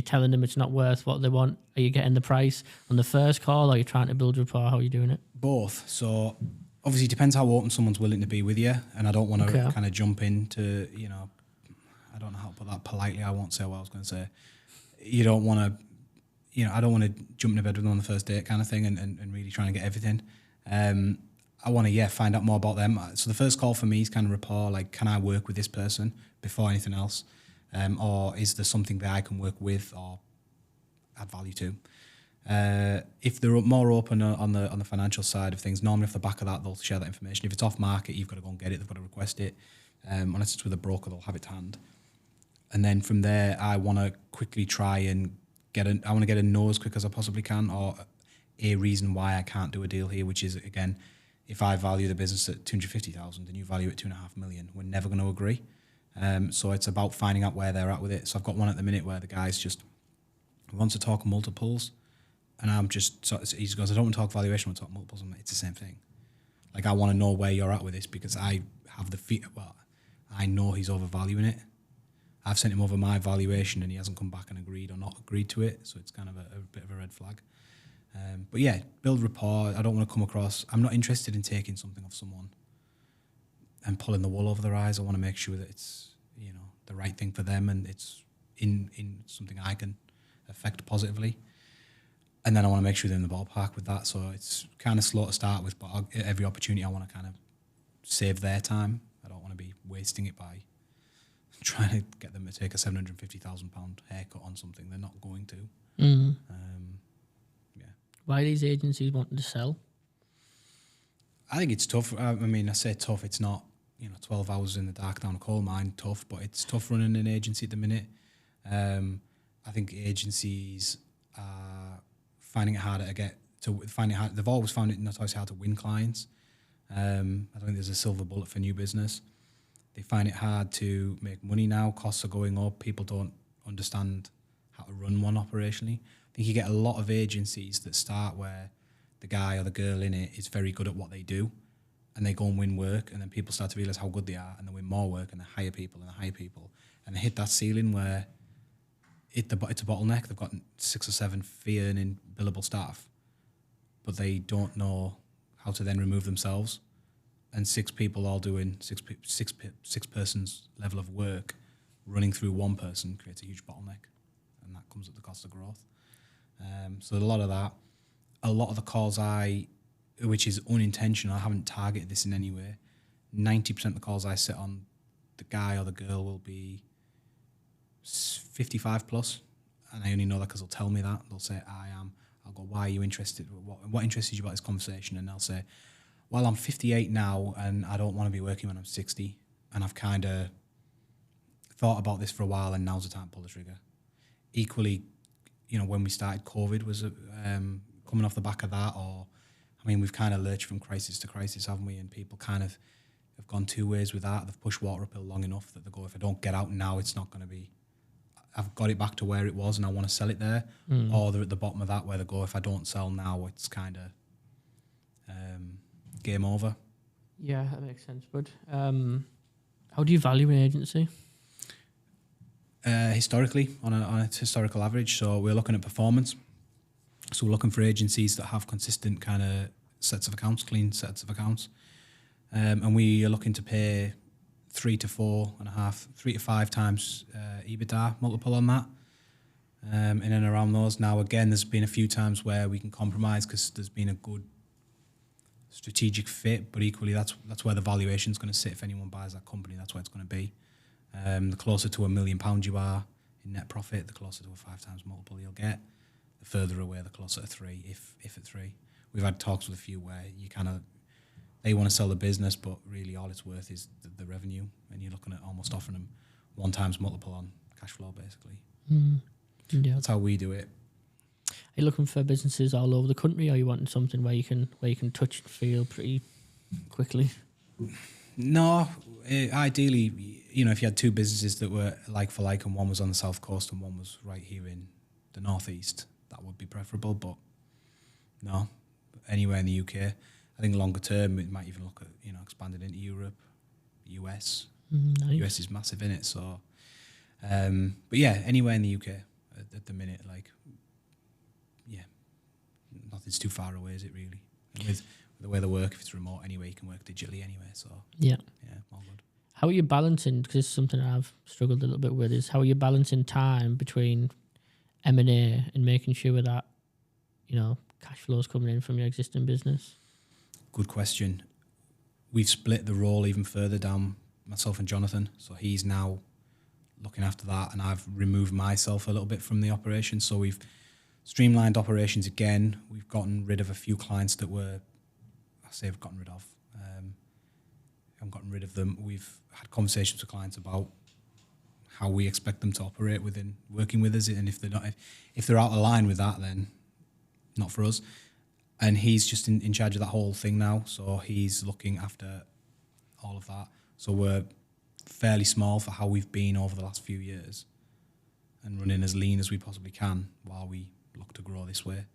telling them it's not worth what they want? Are you getting the price on the first call? Or are you trying to build rapport? How are you doing it? Both. So obviously it depends how open someone's willing to be with you, and I don't want to kind of jump into, you know, I don't know how to put that politely. I won't say what I was going to say. You don't want to, you know, I don't want to jump into bed with them on the first date kind of thing and really trying to get everything. I want to, find out more about them. So the first call for me is kind of rapport, like, can I work with this person before anything else? Or is there something that I can work with or add value to? If they're more open on the financial side of things, normally off the back of that, they'll share that information. If it's off market, you've got to go and get it. They've got to request it. Unless it's with a broker, they'll have it to hand. And then from there, I want to quickly try and get a no as quick as I possibly can, or a reason why I can't do a deal here, which is, again, if I value the business at 250,000 and you value it 2.5 million, we're never going to agree. So it's about finding out where they're at with it. So I've got one at the minute where the guy's just wants to talk multiples, and I'm just, so he goes, I don't want to talk valuation, I want to talk multiples. I'm like, it's the same thing. Like, I want to know where you're at with this, because I have I know he's overvaluing it. I've sent him over my valuation and he hasn't come back and agreed or not agreed to it. So it's kind of a bit of a red flag. But yeah, build rapport. I don't want to come across, I'm not interested in taking something off someone and pulling the wool over their eyes. I want to make sure that it's, you know, the right thing for them and it's in something I can affect positively. And then I want to make sure they're in the ballpark with that. So it's kind of slow to start with, but every opportunity I want to kind of save their time. I don't want to be wasting it by trying to get them to take a £750,000 haircut on something they're not going to. Mm-hmm. Why are these agencies wanting to sell? I think it's tough. I mean, I say tough. It's not, 12 hours in the dark down a coal mine tough, but it's tough running an agency at the minute. I think agencies are finding it harder they've always found it notoriously hard to win clients. I don't think there's a silver bullet for new business. They find it hard to make money now. Costs are going up. People don't understand how to run one operationally. I think you get a lot of agencies that start where the guy or the girl in it is very good at what they do, and they go and win work, and then people start to realise how good they are, and they win more work, and they hire people, and they hit that ceiling where it's a bottleneck. They've got 6 or 7 fee-earning billable staff, but they don't know how to then remove themselves. And 6 people all doing six persons level of work, running through one person creates a huge bottleneck, and that comes at the cost of growth. So a lot of that, a lot of the calls which is unintentional, I haven't targeted this in any way. 90% of the calls I sit on, the guy or the girl will be 55 plus, and I only know that because they'll tell me that. They'll say, I am. I'll go, why are you interested? What interested you about this conversation? And they'll say, well, I'm 58 now, and I don't want to be working when I'm 60. And I've kind of thought about this for a while, and now's the time to pull the trigger. Equally, when we started, COVID was coming off the back of that, or I mean, we've kind of lurched from crisis to crisis, haven't we? And people kind of have gone two ways with that. They've pushed water uphill long enough that they go, if I don't get out now, it's not going to be. I've got it back to where it was, and I want to sell it there. Or they're at the bottom of that, where they go, if I don't sell now, it's kind of game over. Yeah, that makes sense, bud. How do you value an agency? Historically, on a historical average, so we're looking at performance. So we're looking for agencies that have consistent kind of sets of accounts, clean sets of accounts, and we are looking to pay 3 to 5 times EBITDA multiple on that, in and around those. Now, again, there's been a few times where we can compromise because there's been a good strategic fit, but equally that's where the valuation is going to sit. If anyone buys that company, that's where it's going to be. The closer to £1 million you are in net profit, the closer to a 5 times multiple you'll get. The further away, the closer to 3, if at 3. We've had talks with a few where they want to sell the business, but really all it's worth is the revenue, and you're looking at almost offering them 1 times multiple on cash flow, basically. Yeah. That's how we do it. Are you looking for businesses all over the country, or are you wanting something where you can touch and feel pretty quickly? No, ideally, if you had 2 businesses that were like for like, and one was on the south coast and one was right here in the northeast, that would be preferable. But no, anywhere in the UK. I think longer term, it might even look at expanding into Europe, US. Nice. US is massive in it, so. But yeah, anywhere in the UK at the minute, nothing's too far away, is it really? And with the way they work, if it's remote anyway, you can work digitally anyway. So yeah, all good. How are you balancing? Because it's something I've struggled a little bit with. Is how are you balancing time between M&A and making sure that cash flows coming in from your existing business? Good question. We've split the role even further down, myself and Jonathan. So he's now looking after that, and I've removed myself a little bit from the operation. So we've streamlined operations again. We've gotten rid of a few clients that were, we've gotten rid of. Haven't gotten rid of them. We've had conversations with clients about how we expect them to operate within working with us, and if they're out of line with that, then not for us. And he's just in charge of that whole thing now, so he's looking after all of that. So we're fairly small for how we've been over the last few years, and running as lean as we possibly can while we look to grow this way.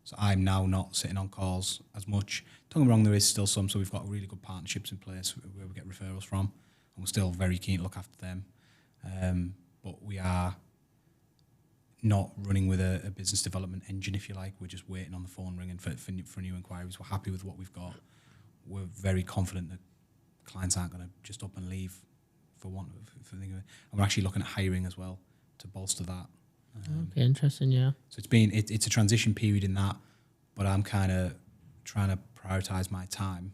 So I'm now not sitting on calls as much. Don't get me wrong, there is still some, so we've got really good partnerships in place where we get referrals from, and we're still very keen to look after them. But we are not running with a business development engine, if you like. We're just waiting on the phone ringing for new inquiries. We're happy with what we've got. We're very confident that clients aren't going to just up and leave for want of thinking of it. And we're actually looking at hiring as well to bolster that. Okay, interesting, yeah. So it's a transition period in that, but I'm kind of trying to prioritise my time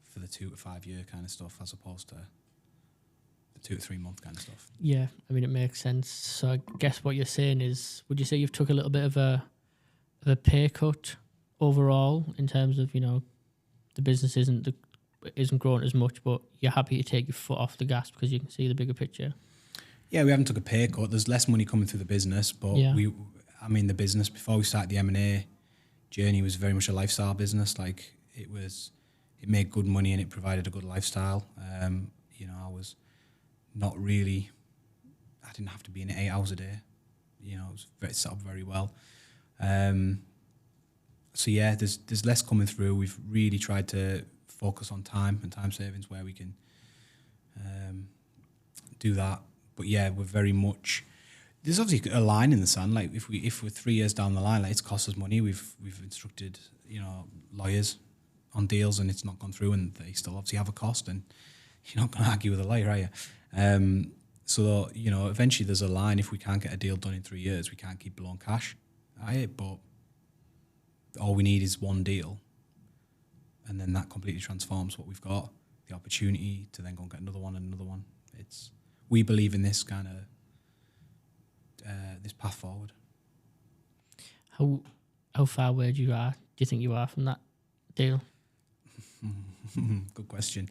for the 2 to 5 year kind of stuff, as opposed to the 2 to 3 month kind of stuff. Yeah, I mean, it makes sense. So I guess what you're saying is, would you say you've took a little bit of a pay cut overall in terms of the business isn't growing as much, but you're happy to take your foot off the gas because you can see the bigger picture? Yeah, we haven't took a pay cut. There's less money coming through the business, but the business before we started the M&A journey was very much a lifestyle business. Like it made good money and it provided a good lifestyle. I was not really, I didn't have to be in it 8 hours a day. It was set up very well. So yeah, there's less coming through. We've really tried to focus on time and time savings where we can do that. But yeah, we're very much. There's obviously a line in the sand. Like if we're 3 years down the line, like it's cost us money. We've instructed lawyers on deals, and it's not gone through, and they still obviously have a cost. And you're not going to argue with a lawyer, are you? So eventually there's a line. If we can't get a deal done in 3 years, we can't keep blowing cash at it. But all we need is one deal, and then that completely transforms what we've got. The opportunity to then go and get another one and another one. We believe in this kind of this path forward. How far away do you think you are from that deal? Good question.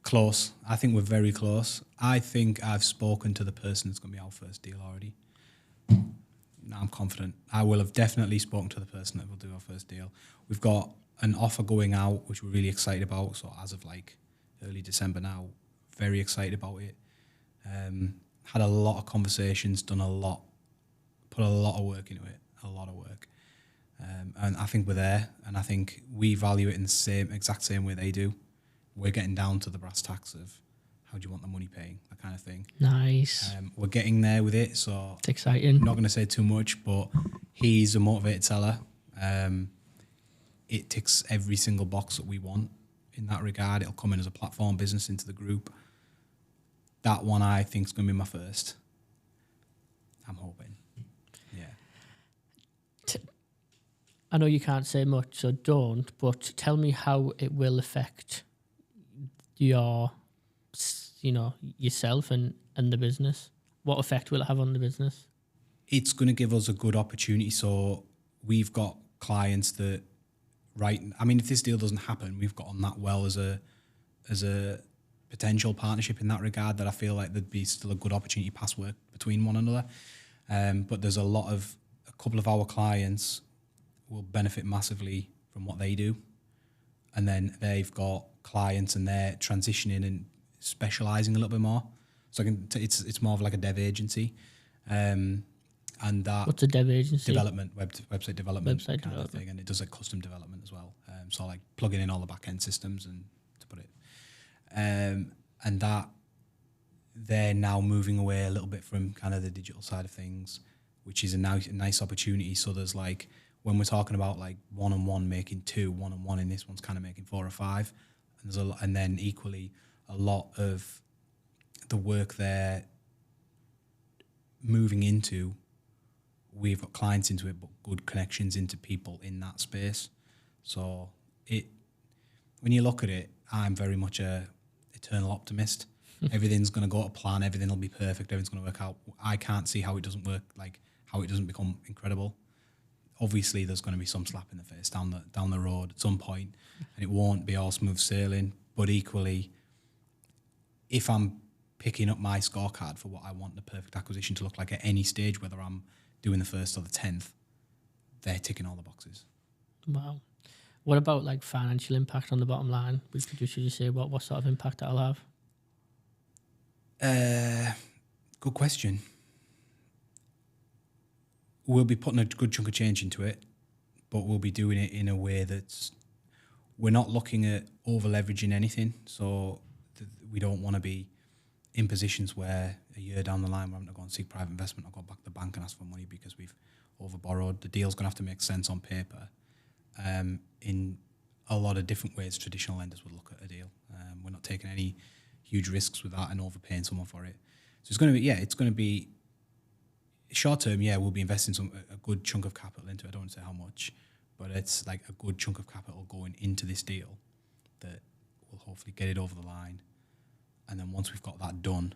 Close. I think we're very close. I think I've spoken to the person that's going to be our first deal already. No, I'm confident. I will have definitely spoken to the person that will do our first deal. We've got an offer going out, which we're really excited about. So as of like early December now, very excited about it. Had a lot of conversations, put a lot of work into it, a lot of work. And I think we're there, and I think we value it in the exact same way they do. We're getting down to the brass tacks of how do you want the money paying, that kind of thing. Nice. We're getting there with it, so It's exciting. I'm not going to say too much, but he's a motivated seller. It ticks every single box that we want in that regard. It'll come in as a platform business into the group. That one I think is going to be my first. I'm hoping. Yeah. I know you can't say much, so don't, but tell me how it will affect yourself and the business. What effect will it have on the business? It's going to give us a good opportunity. So we've got clients that, if this deal doesn't happen, we've got on that well as a potential partnership in that regard, that I feel like there'd be still a good opportunity pass work between one another. But there's a couple of our clients will benefit massively from what they do. And then they've got clients and they're transitioning and specialising a little bit more. So it's more of like a dev agency. And that... What's a dev agency? Development, website development kind of thing. And it does like custom development as well. So like plugging in all the back-end systems and to put it... and that they're now moving away a little bit from kind of the digital side of things, which is a nice opportunity. So there's like, when we're talking about like one-on-one making 2, one-on-one in this one's kind of making 4 or 5. And there's and then equally a lot of the work they're moving into, we've got clients into it, but good connections into people in that space. So when you look at it, I'm very much a eternal optimist. Everything's going to go to plan. Everything will be perfect. Everything's going to work out. I can't see how it doesn't work, like how it doesn't become incredible. Obviously, there's going to be some slap in the face down the road at some point, and it won't be all smooth sailing. But equally, if I'm picking up my scorecard for what I want the perfect acquisition to look like at any stage, whether I'm doing the 1st or the 10th, they're ticking all the boxes. Wow. What about like financial impact on the bottom line? Should you say what sort of impact that'll have? Good question. We'll be putting a good chunk of change into it, but we'll be doing it in a way that's... We're not looking at over-leveraging anything, so we don't want to be in positions where a year down the line we're having to go and seek private investment or go back to the bank and ask for money because we've over-borrowed. The deal's going to have to make sense on paper. In a lot of different ways traditional lenders would look at a deal. We're not taking any huge risks with that and overpaying someone for it. So it's going to be short term, we'll be investing a good chunk of capital into it. I don't want to say how much, but it's like a good chunk of capital going into this deal that will hopefully get it over the line. And then once we've got that done,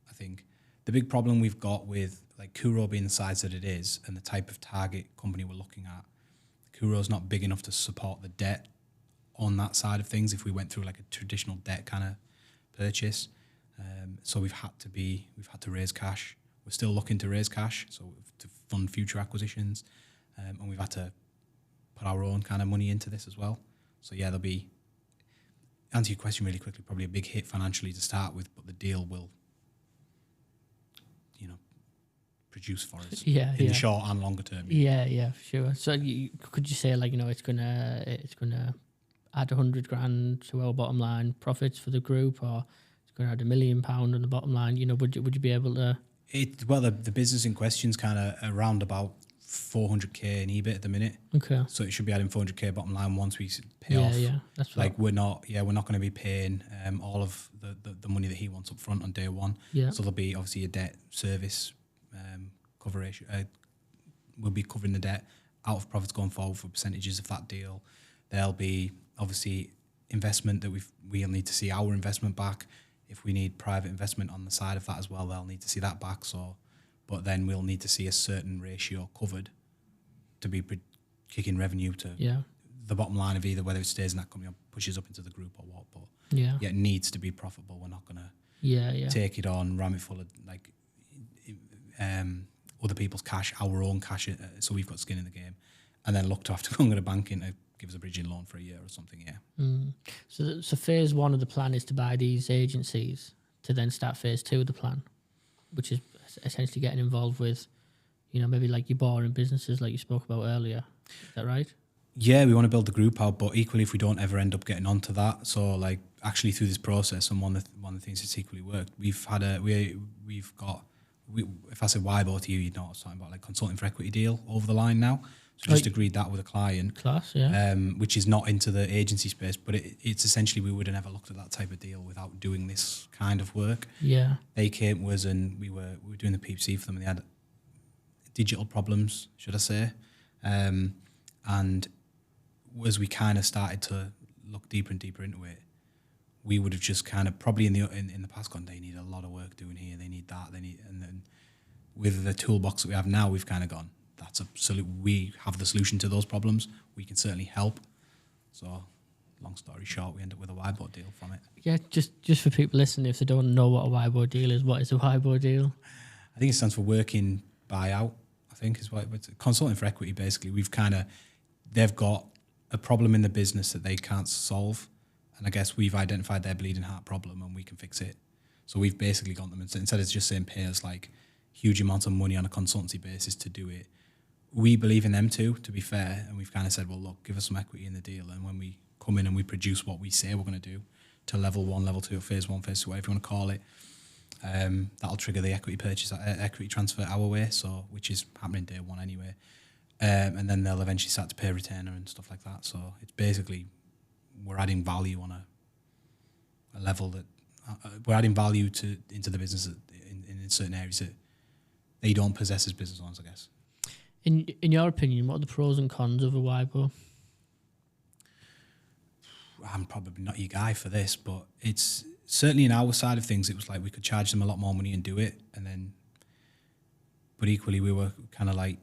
I think the big problem we've got with like Kuro being the size that it is and the type of target company we're looking at, Kuro's not big enough to support the debt on that side of things if we went through like a traditional debt kind of purchase. So we've had to raise cash. We're still looking to raise cash, so to fund future acquisitions, and we've had to put our own kind of money into this as well. So there'll be, answer your question really quickly, probably a big hit financially to start with, but the deal will, produce for us in the short and longer term. Yeah, for sure. So could you say like it's gonna add 100 grand to our bottom line profits for the group, or it's gonna add £1 million on the bottom line? Would you be able to? The business in question's kind of around about 400k in EBIT at the minute. Okay. So it should be adding 400k bottom line once we pay off. Yeah, that's right. Like we're not going to be paying all of the money that he wants up front on day one. Yeah. So there'll be obviously a debt service coverage. We'll be covering the debt out of profits going forward for percentages of that deal. There'll be obviously investment that we'll need to see our investment back. If we need private investment on the side of that as well, they'll need to see that back. But then we'll need to see a certain ratio covered to be kicking revenue to the bottom line of either whether it stays in that company or pushes up into the group or what. But Yeah. it needs to be profitable. We're not gonna Yeah. take it on, ram it full of like other people's cash, our own cash, so we've got skin in the game, and then look to have to go and get a bank in to give us a bridging loan for a year or something. Yeah. So phase 1 of the plan is to buy these agencies to then start phase 2 of the plan, which is essentially getting involved with, maybe like your boring businesses like you spoke about earlier. Is that right? Yeah, we want to build the group out, but equally, if we don't ever end up getting onto that, so like actually through this process, and one of the things that's equally worked, we've got if I said YBO to you, you'd know what I was talking about, like consulting for equity deal over the line now. So just agreed that with a client, Class, yeah. which is not into the agency space, but it's essentially we would have never looked at that type of deal without doing this kind of work. Yeah. They came to us and we were doing the PPC for them, and they had digital problems, should I say, and as we kind of started to look deeper and deeper into it, we would have just kind of probably in the past gone, they need a lot of work doing here, they need that, and then with the toolbox that we have now, we've kind of gone, that's absolute. We have the solution to those problems. We can certainly help. So, long story short, we end up with a whiteboard deal from it. Yeah, just for people listening, if they don't know what a whiteboard deal is, what is a whiteboard deal? I think it stands for working buyout. I think is what it's consulting for equity. Basically, they've got a problem in the business that they can't solve, and I guess we've identified their bleeding heart problem and we can fix it. So we've basically got them instead of just saying pay us like huge amounts of money on a consultancy basis to do it. We believe in them too, to be fair, and we've kind of said, well, look, give us some equity in the deal, and when we come in and we produce what we say we're going to do to level 1, level 2, phase 1, phase 2, whatever you want to call it, that'll trigger the equity purchase, equity transfer our way, so which is happening day 1 anyway, and then they'll eventually start to pay retainer and stuff like that. So it's basically we're adding value on a level that we're adding value into the business in certain areas that they don't possess as business owners, I guess. In your opinion, what are the pros and cons of a whiteboard? I'm probably not your guy for this, but it's certainly in our side of things, it was like we could charge them a lot more money and do it, but equally we were kind of like,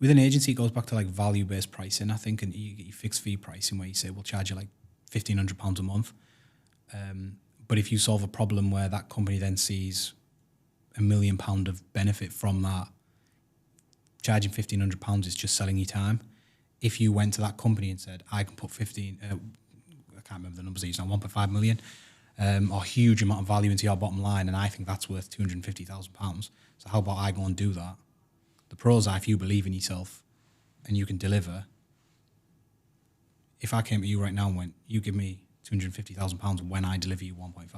with an agency it goes back to like value-based pricing, I think, and you get your fixed fee pricing where you say we'll charge you like £1,500 a month, but if you solve a problem where that company then sees £1 million of benefit from that, charging £1,500 is just selling you time. If you went to that company and said, I can put I can't remember the numbers I used now, 1.5 million, or a huge amount of value into your bottom line, and I think that's worth £250,000. So how about I go and do that? The pros are if you believe in yourself and you can deliver. If I came to you right now and went, you give me £250,000 when I deliver you 1.5,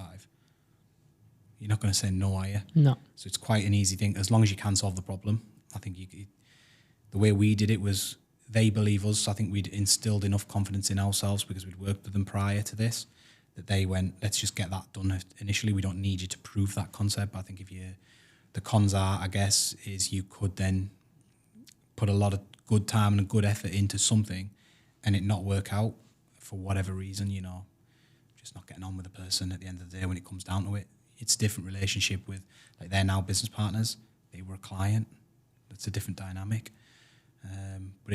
you're not going to say no, are you? No. So it's quite an easy thing, as long as you can solve the problem. I think the way we did it was they believe us. So I think we'd instilled enough confidence in ourselves because we'd worked with them prior to this that they went, let's just get that done initially. We don't need you to prove that concept. But I think the cons are, I guess, is you could then put a lot of good time and a good effort into something and it not work out for whatever reason, just not getting on with the person at the end of the day when it comes down to it. It's a different relationship with, like, they're now business partners. They were a client. It's a different dynamic. But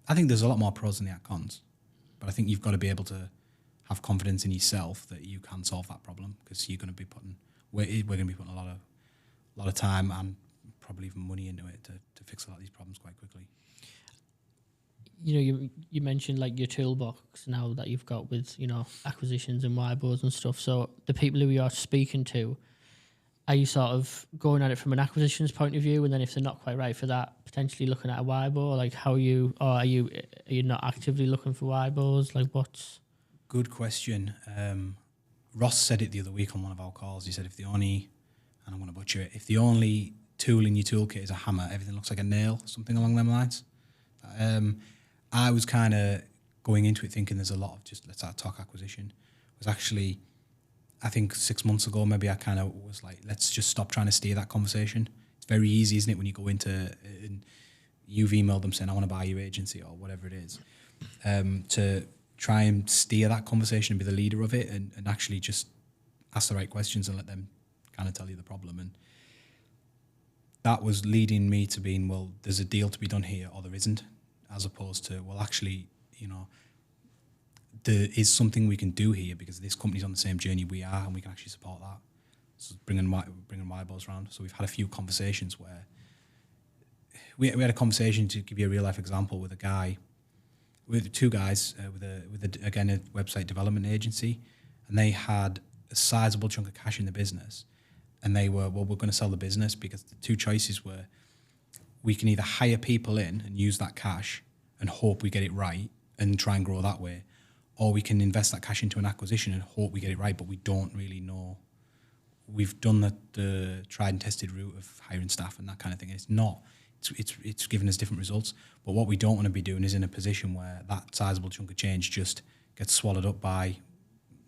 I think there's a lot more pros than the cons. But I think you've got to be able to have confidence in yourself that you can solve that problem, because we're going to be putting a lot of time and probably even money into it to fix a lot of these problems quite quickly. You mentioned like your toolbox now that you've got with, acquisitions and whiteboards and stuff. So the people who you are speaking to, are you sort of going at it from an acquisitions point of view, and then if they're not quite right for that, potentially looking at a whiteboard? Like are you not actively looking for whiteboards? Like what's... Good question. Ross said it the other week on one of our calls. He said if the only tool in your toolkit is a hammer, everything looks like a nail, something along them lines. I was kind of going into it thinking there's a lot of just let's talk acquisition. It was actually, I think 6 months ago, maybe I kind of was like, let's just stop trying to steer that conversation. It's very easy, isn't it, when you go into, and you've emailed them saying, I want to buy your agency or whatever it is, to try and steer that conversation and be the leader of it and actually just ask the right questions and let them kind of tell you the problem. And that was leading me to being, well, there's a deal to be done here or there isn't. as opposed to, well, actually, there is something we can do here because this company's on the same journey we are, and we can actually support that. So bringing my boss around. So we've had a few conversations where we had a conversation, to give you a real life example, with two guys with a website development agency, and they had a sizable chunk of cash in the business, and they were, well, we're going to sell the business because the two choices were, we can either hire people in and use that cash and hope we get it right and try and grow that way, or we can invest that cash into an acquisition and hope we get it right, but we don't really know. We've done the tried and tested route of hiring staff and that kind of thing. It's given us different results. But what we don't want to be doing is in a position where that sizable chunk of change just gets swallowed up by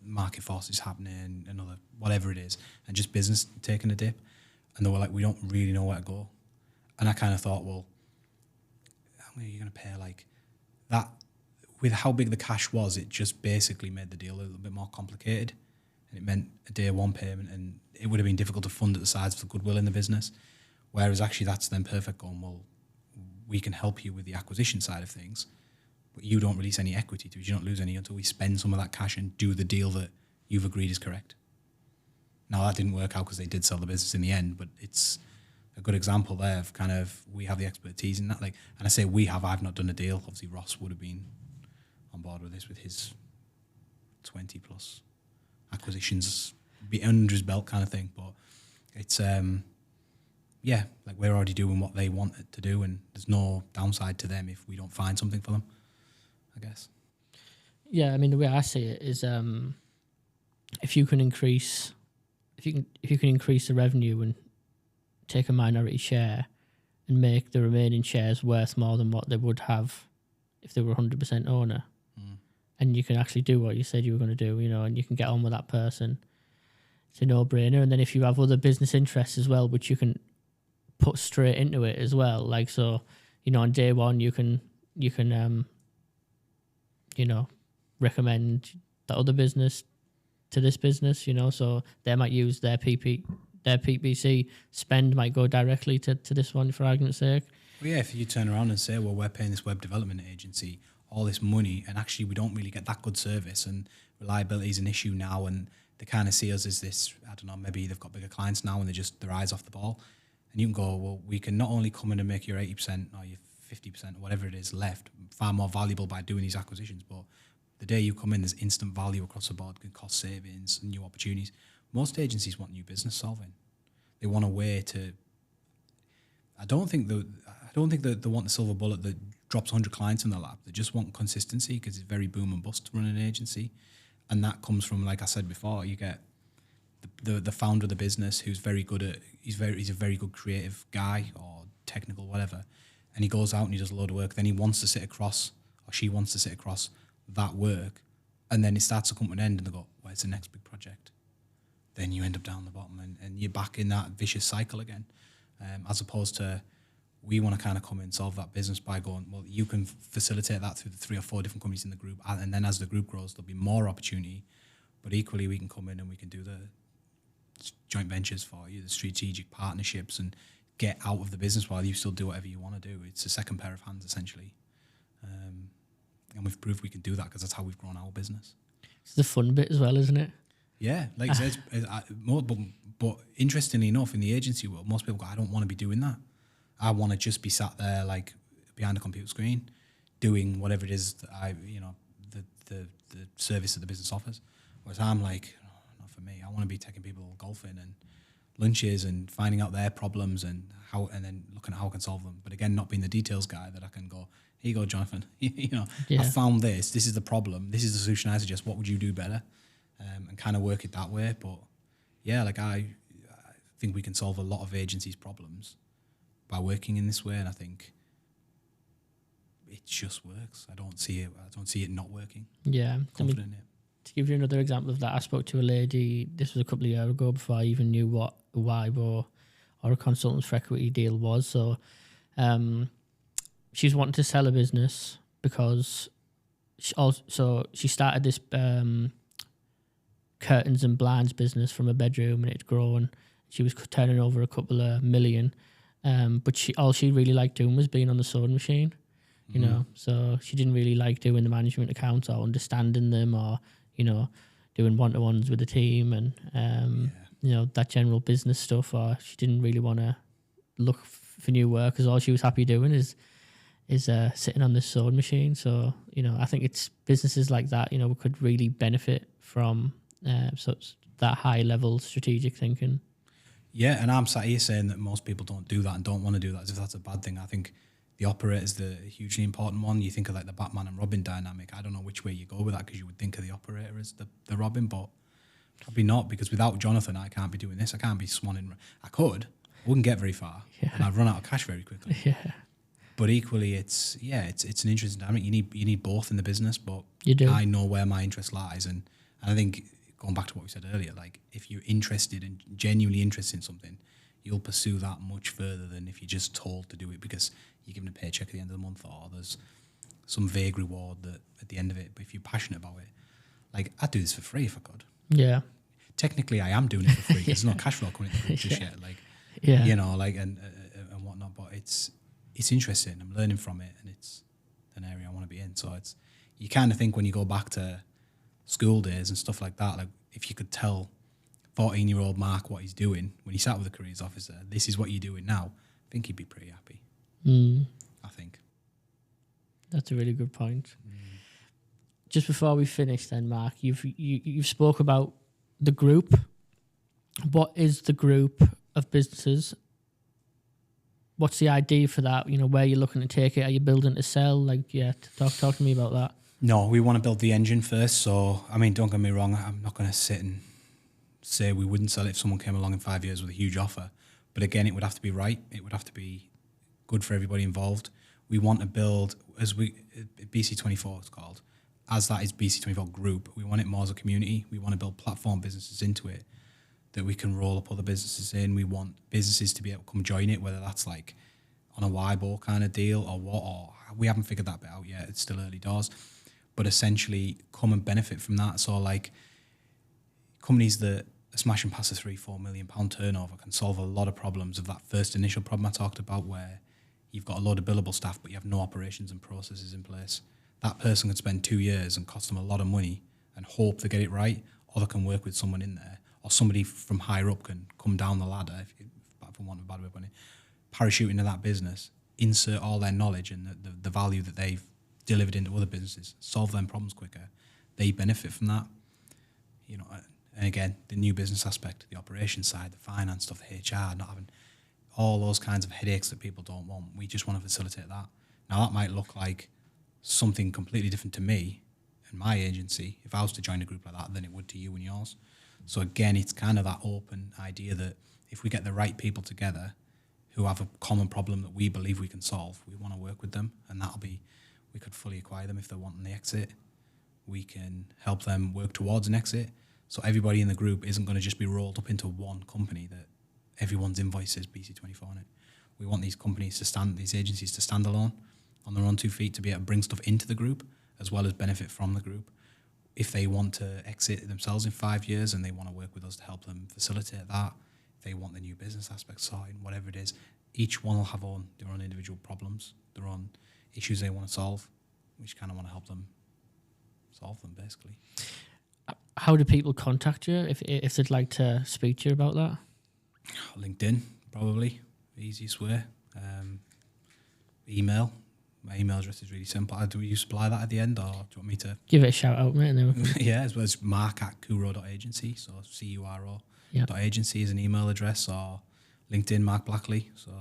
market forces happening and other whatever it is, and just business taking a dip. And they were like, we don't really know where to go. And I kind of thought, well, how are you going to pay like that? With how big the cash was, it just basically made the deal a little bit more complicated. And it meant a day one payment, and it would have been difficult to fund at the size of the goodwill in the business. Whereas actually that's then perfect going, well, we can help you with the acquisition side of things, but you don't release any equity to it. You don't lose any until we spend some of that cash and do the deal that you've agreed is correct. Now, that didn't work out because they did sell the business in the end, but it's a good example there of kind of, we have the expertise in that. Like, and I say I've not done a deal. Obviously, Ross would have been on board with this with his 20 plus acquisitions under his belt kind of thing. But it's, like we're already doing what they wanted to do, and there's no downside to them if we don't find something for them, I guess. Yeah, I mean, the way I see it is, if you can increase the revenue and take a minority share and make the remaining shares worth more than what they would have if they were 100% owner, and you can actually do what you said you were going to do, and you can get on with that person, it's a no-brainer. And then if you have other business interests as well, which you can put straight into it as well, like, so, on day one you can recommend that other business to this business, so they might use their PPC spend might go directly to this one, for argument's sake. Well, yeah, if you turn around and say, well, we're paying this web development agency all this money, and actually we don't really get that good service, and reliability is an issue now, and they kind of see us as this, I don't know, maybe they've got bigger clients now and their eyes off the ball. And you can go, well, we can not only come in and make your 80% or your 50% or whatever it is left far more valuable by doing these acquisitions, but the day you come in, there's instant value across the board, good cost savings, new opportunities. Most agencies want new business solving. They want a way to. I don't think they want the silver bullet that drops 100 clients in their lap. They just want consistency, because it's very boom and bust to run an agency, and that comes from, like I said before, you get the founder of the business who's very good at. He's a very good creative guy or technical whatever, and he goes out and he does a load of work. Then he wants to sit across, or she wants to sit across that work, and then it starts to come to an end, and they go, where's the next big project? Then you end up down the bottom, and you're back in that vicious cycle again, as opposed to, we want to kind of come in and solve that business by going, well, you can facilitate that through the 3 or 4 different companies in the group, and then as the group grows, there'll be more opportunity, but equally we can come in and we can do the joint ventures for you, the strategic partnerships, and get out of the business while you still do whatever you want to do. It's a second pair of hands, essentially. And we've proved we can do that, because that's how we've grown our business. It's the fun bit as well, isn't it? Yeah, like I said, but interestingly enough, in the agency world, most people go, I don't want to be doing that. I want to just be sat there, like, behind a computer screen, doing whatever it is that the service that the business offers. Whereas I'm like, oh, not for me. I want to be taking people golfing and lunches and finding out their problems and then looking at how I can solve them. But again, not being the details guy that I can go, here you go, Jonathan. I found this. This is the problem. This is the solution I suggest. What would you do better? And kind of work it that way. But yeah, like I think we can solve a lot of agencies' problems by working in this way, and I think it just works. I don't see it not working. Yeah, Confident in it. To give you another example of that, I spoke to a lady, this was a couple of years ago, before I even knew what a WIBO or a consultants for equity deal was. So she's wanting to sell a business because she started this curtains and blinds business from a bedroom, and it'd grown. She was turning over a couple of million, but all she really liked doing was being on the sewing machine. you know. So she didn't really like doing the management accounts or understanding them, or, you know, doing one-to-ones with the team and, you know, that general business stuff. Or she didn't really want to look for new work, because all she was happy doing is sitting on this sewing machine. So, you know, I think it's businesses like that, you know, could really benefit from such that high-level strategic thinking. Yeah, and I'm sat here saying that most people don't do that and don't want to do that as if that's a bad thing. I think the operator is the hugely important one. You think of like the Batman and Robin dynamic. I don't know which way you go with that, because you would think of the operator as the Robin, but probably not, because without Jonathan, I can't be doing this. I can't be swanning. I could. I wouldn't get very far, and I'd run out of cash very quickly. Yeah. But equally, it's an interesting dynamic. You need both in the business, but You do. I know where my interest lies, and I think, going back to what we said earlier, like if you're interested and genuinely interested in something, you'll pursue that much further than if you're just told to do it because you're given a paycheck at the end of the month, or there's some vague reward that at the end of it. But if you're passionate about it, like I'd do this for free if I could. Yeah. Technically, I am doing it for free. There's no cash flow coming into the group just yet. Like, you know, like and whatnot. But it's interesting. I'm learning from it, and it's an area I want to be in. So it's, you kind of think when you go back to school days and stuff like that, like if you could tell 14-year-old Mark what he's doing when he sat with a careers officer, this is what you're doing now, I think he'd be pretty happy. I think. That's a really good point. Just before we finish then, Mark, you've spoke about the group. What is the group of businesses? What's the idea for that? You know, where you're looking to take it? Are you building to sell? Like, yeah, talk to me about that. No, we want to build the engine first. So, I mean, don't get me wrong, I'm not going to sit and say we wouldn't sell it if someone came along in 5 years with a huge offer. But again, it would have to be right. It would have to be good for everybody involved. We want to build, BC24 it's called, as that is BC24 Group, we want it more as a community. We want to build platform businesses into it that we can roll up other businesses in. We want businesses to be able to come join it, whether that's like on a YBO kind of deal or what, or we haven't figured that bit out yet. It's still early doors. But essentially come and benefit from that. So like companies that are smashing past a £3-4 million turnover can solve a lot of problems of that first initial problem I talked about, where you've got a load of billable staff but you have no operations and processes in place. That person could spend 2 years and cost them a lot of money and hope they get it right, or they can work with someone in there, or somebody from higher up can come down the ladder, if I want a bad way of putting it, parachute into that business, insert all their knowledge and the value that they've delivered into other businesses, solve them problems quicker. They benefit from that. You know, and again, the new business aspect, the operations side, the finance stuff, the HR, not having all those kinds of headaches that people don't want. We just want to facilitate that. Now, that might look like something completely different to me and my agency if I was to join a group like that than it would to you and yours. So again, it's kind of that open idea that if we get the right people together who have a common problem that we believe we can solve, we want to work with them, and that'll be, we could fully acquire them if they're wanting the exit. We can help them work towards an exit. So everybody in the group isn't going to just be rolled up into one company that everyone's invoice says BC24 on it. We want these companies to stand, these agencies to stand alone on their own 2 feet, to be able to bring stuff into the group as well as benefit from the group. If they want to exit themselves in 5 years and they want to work with us to help them facilitate that, if they want the new business aspect sorted, whatever it is, each one will have their own individual problems, their own issues they want to solve. We just kind of want to help them solve them, basically. How do people contact you if they'd like to speak to you about that? LinkedIn, probably the easiest way. Email. My email address is really simple. Do you supply that at the end, or do you want me to give it a shout out, mate? And then we can... Yeah, as well as mark@kuro.agency. So CURO. Yep. .agency is an email address, or LinkedIn Mark Blackley. So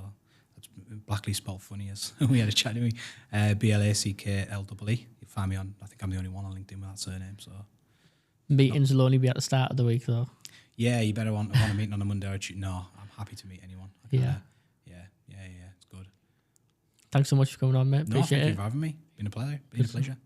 that's Blackley spelled funny, as we had a chat, didn't we? BLACKLEE. You find me on, I think I'm the only one on LinkedIn with that surname. So meetings will only be at the start of the week, though. Yeah, you better want a meeting on a Monday or Tuesday. No, I'm happy to meet anyone. Yeah, it's good. Thanks so much for coming on, mate. Appreciate it. Thank you for having me. Been a pleasure.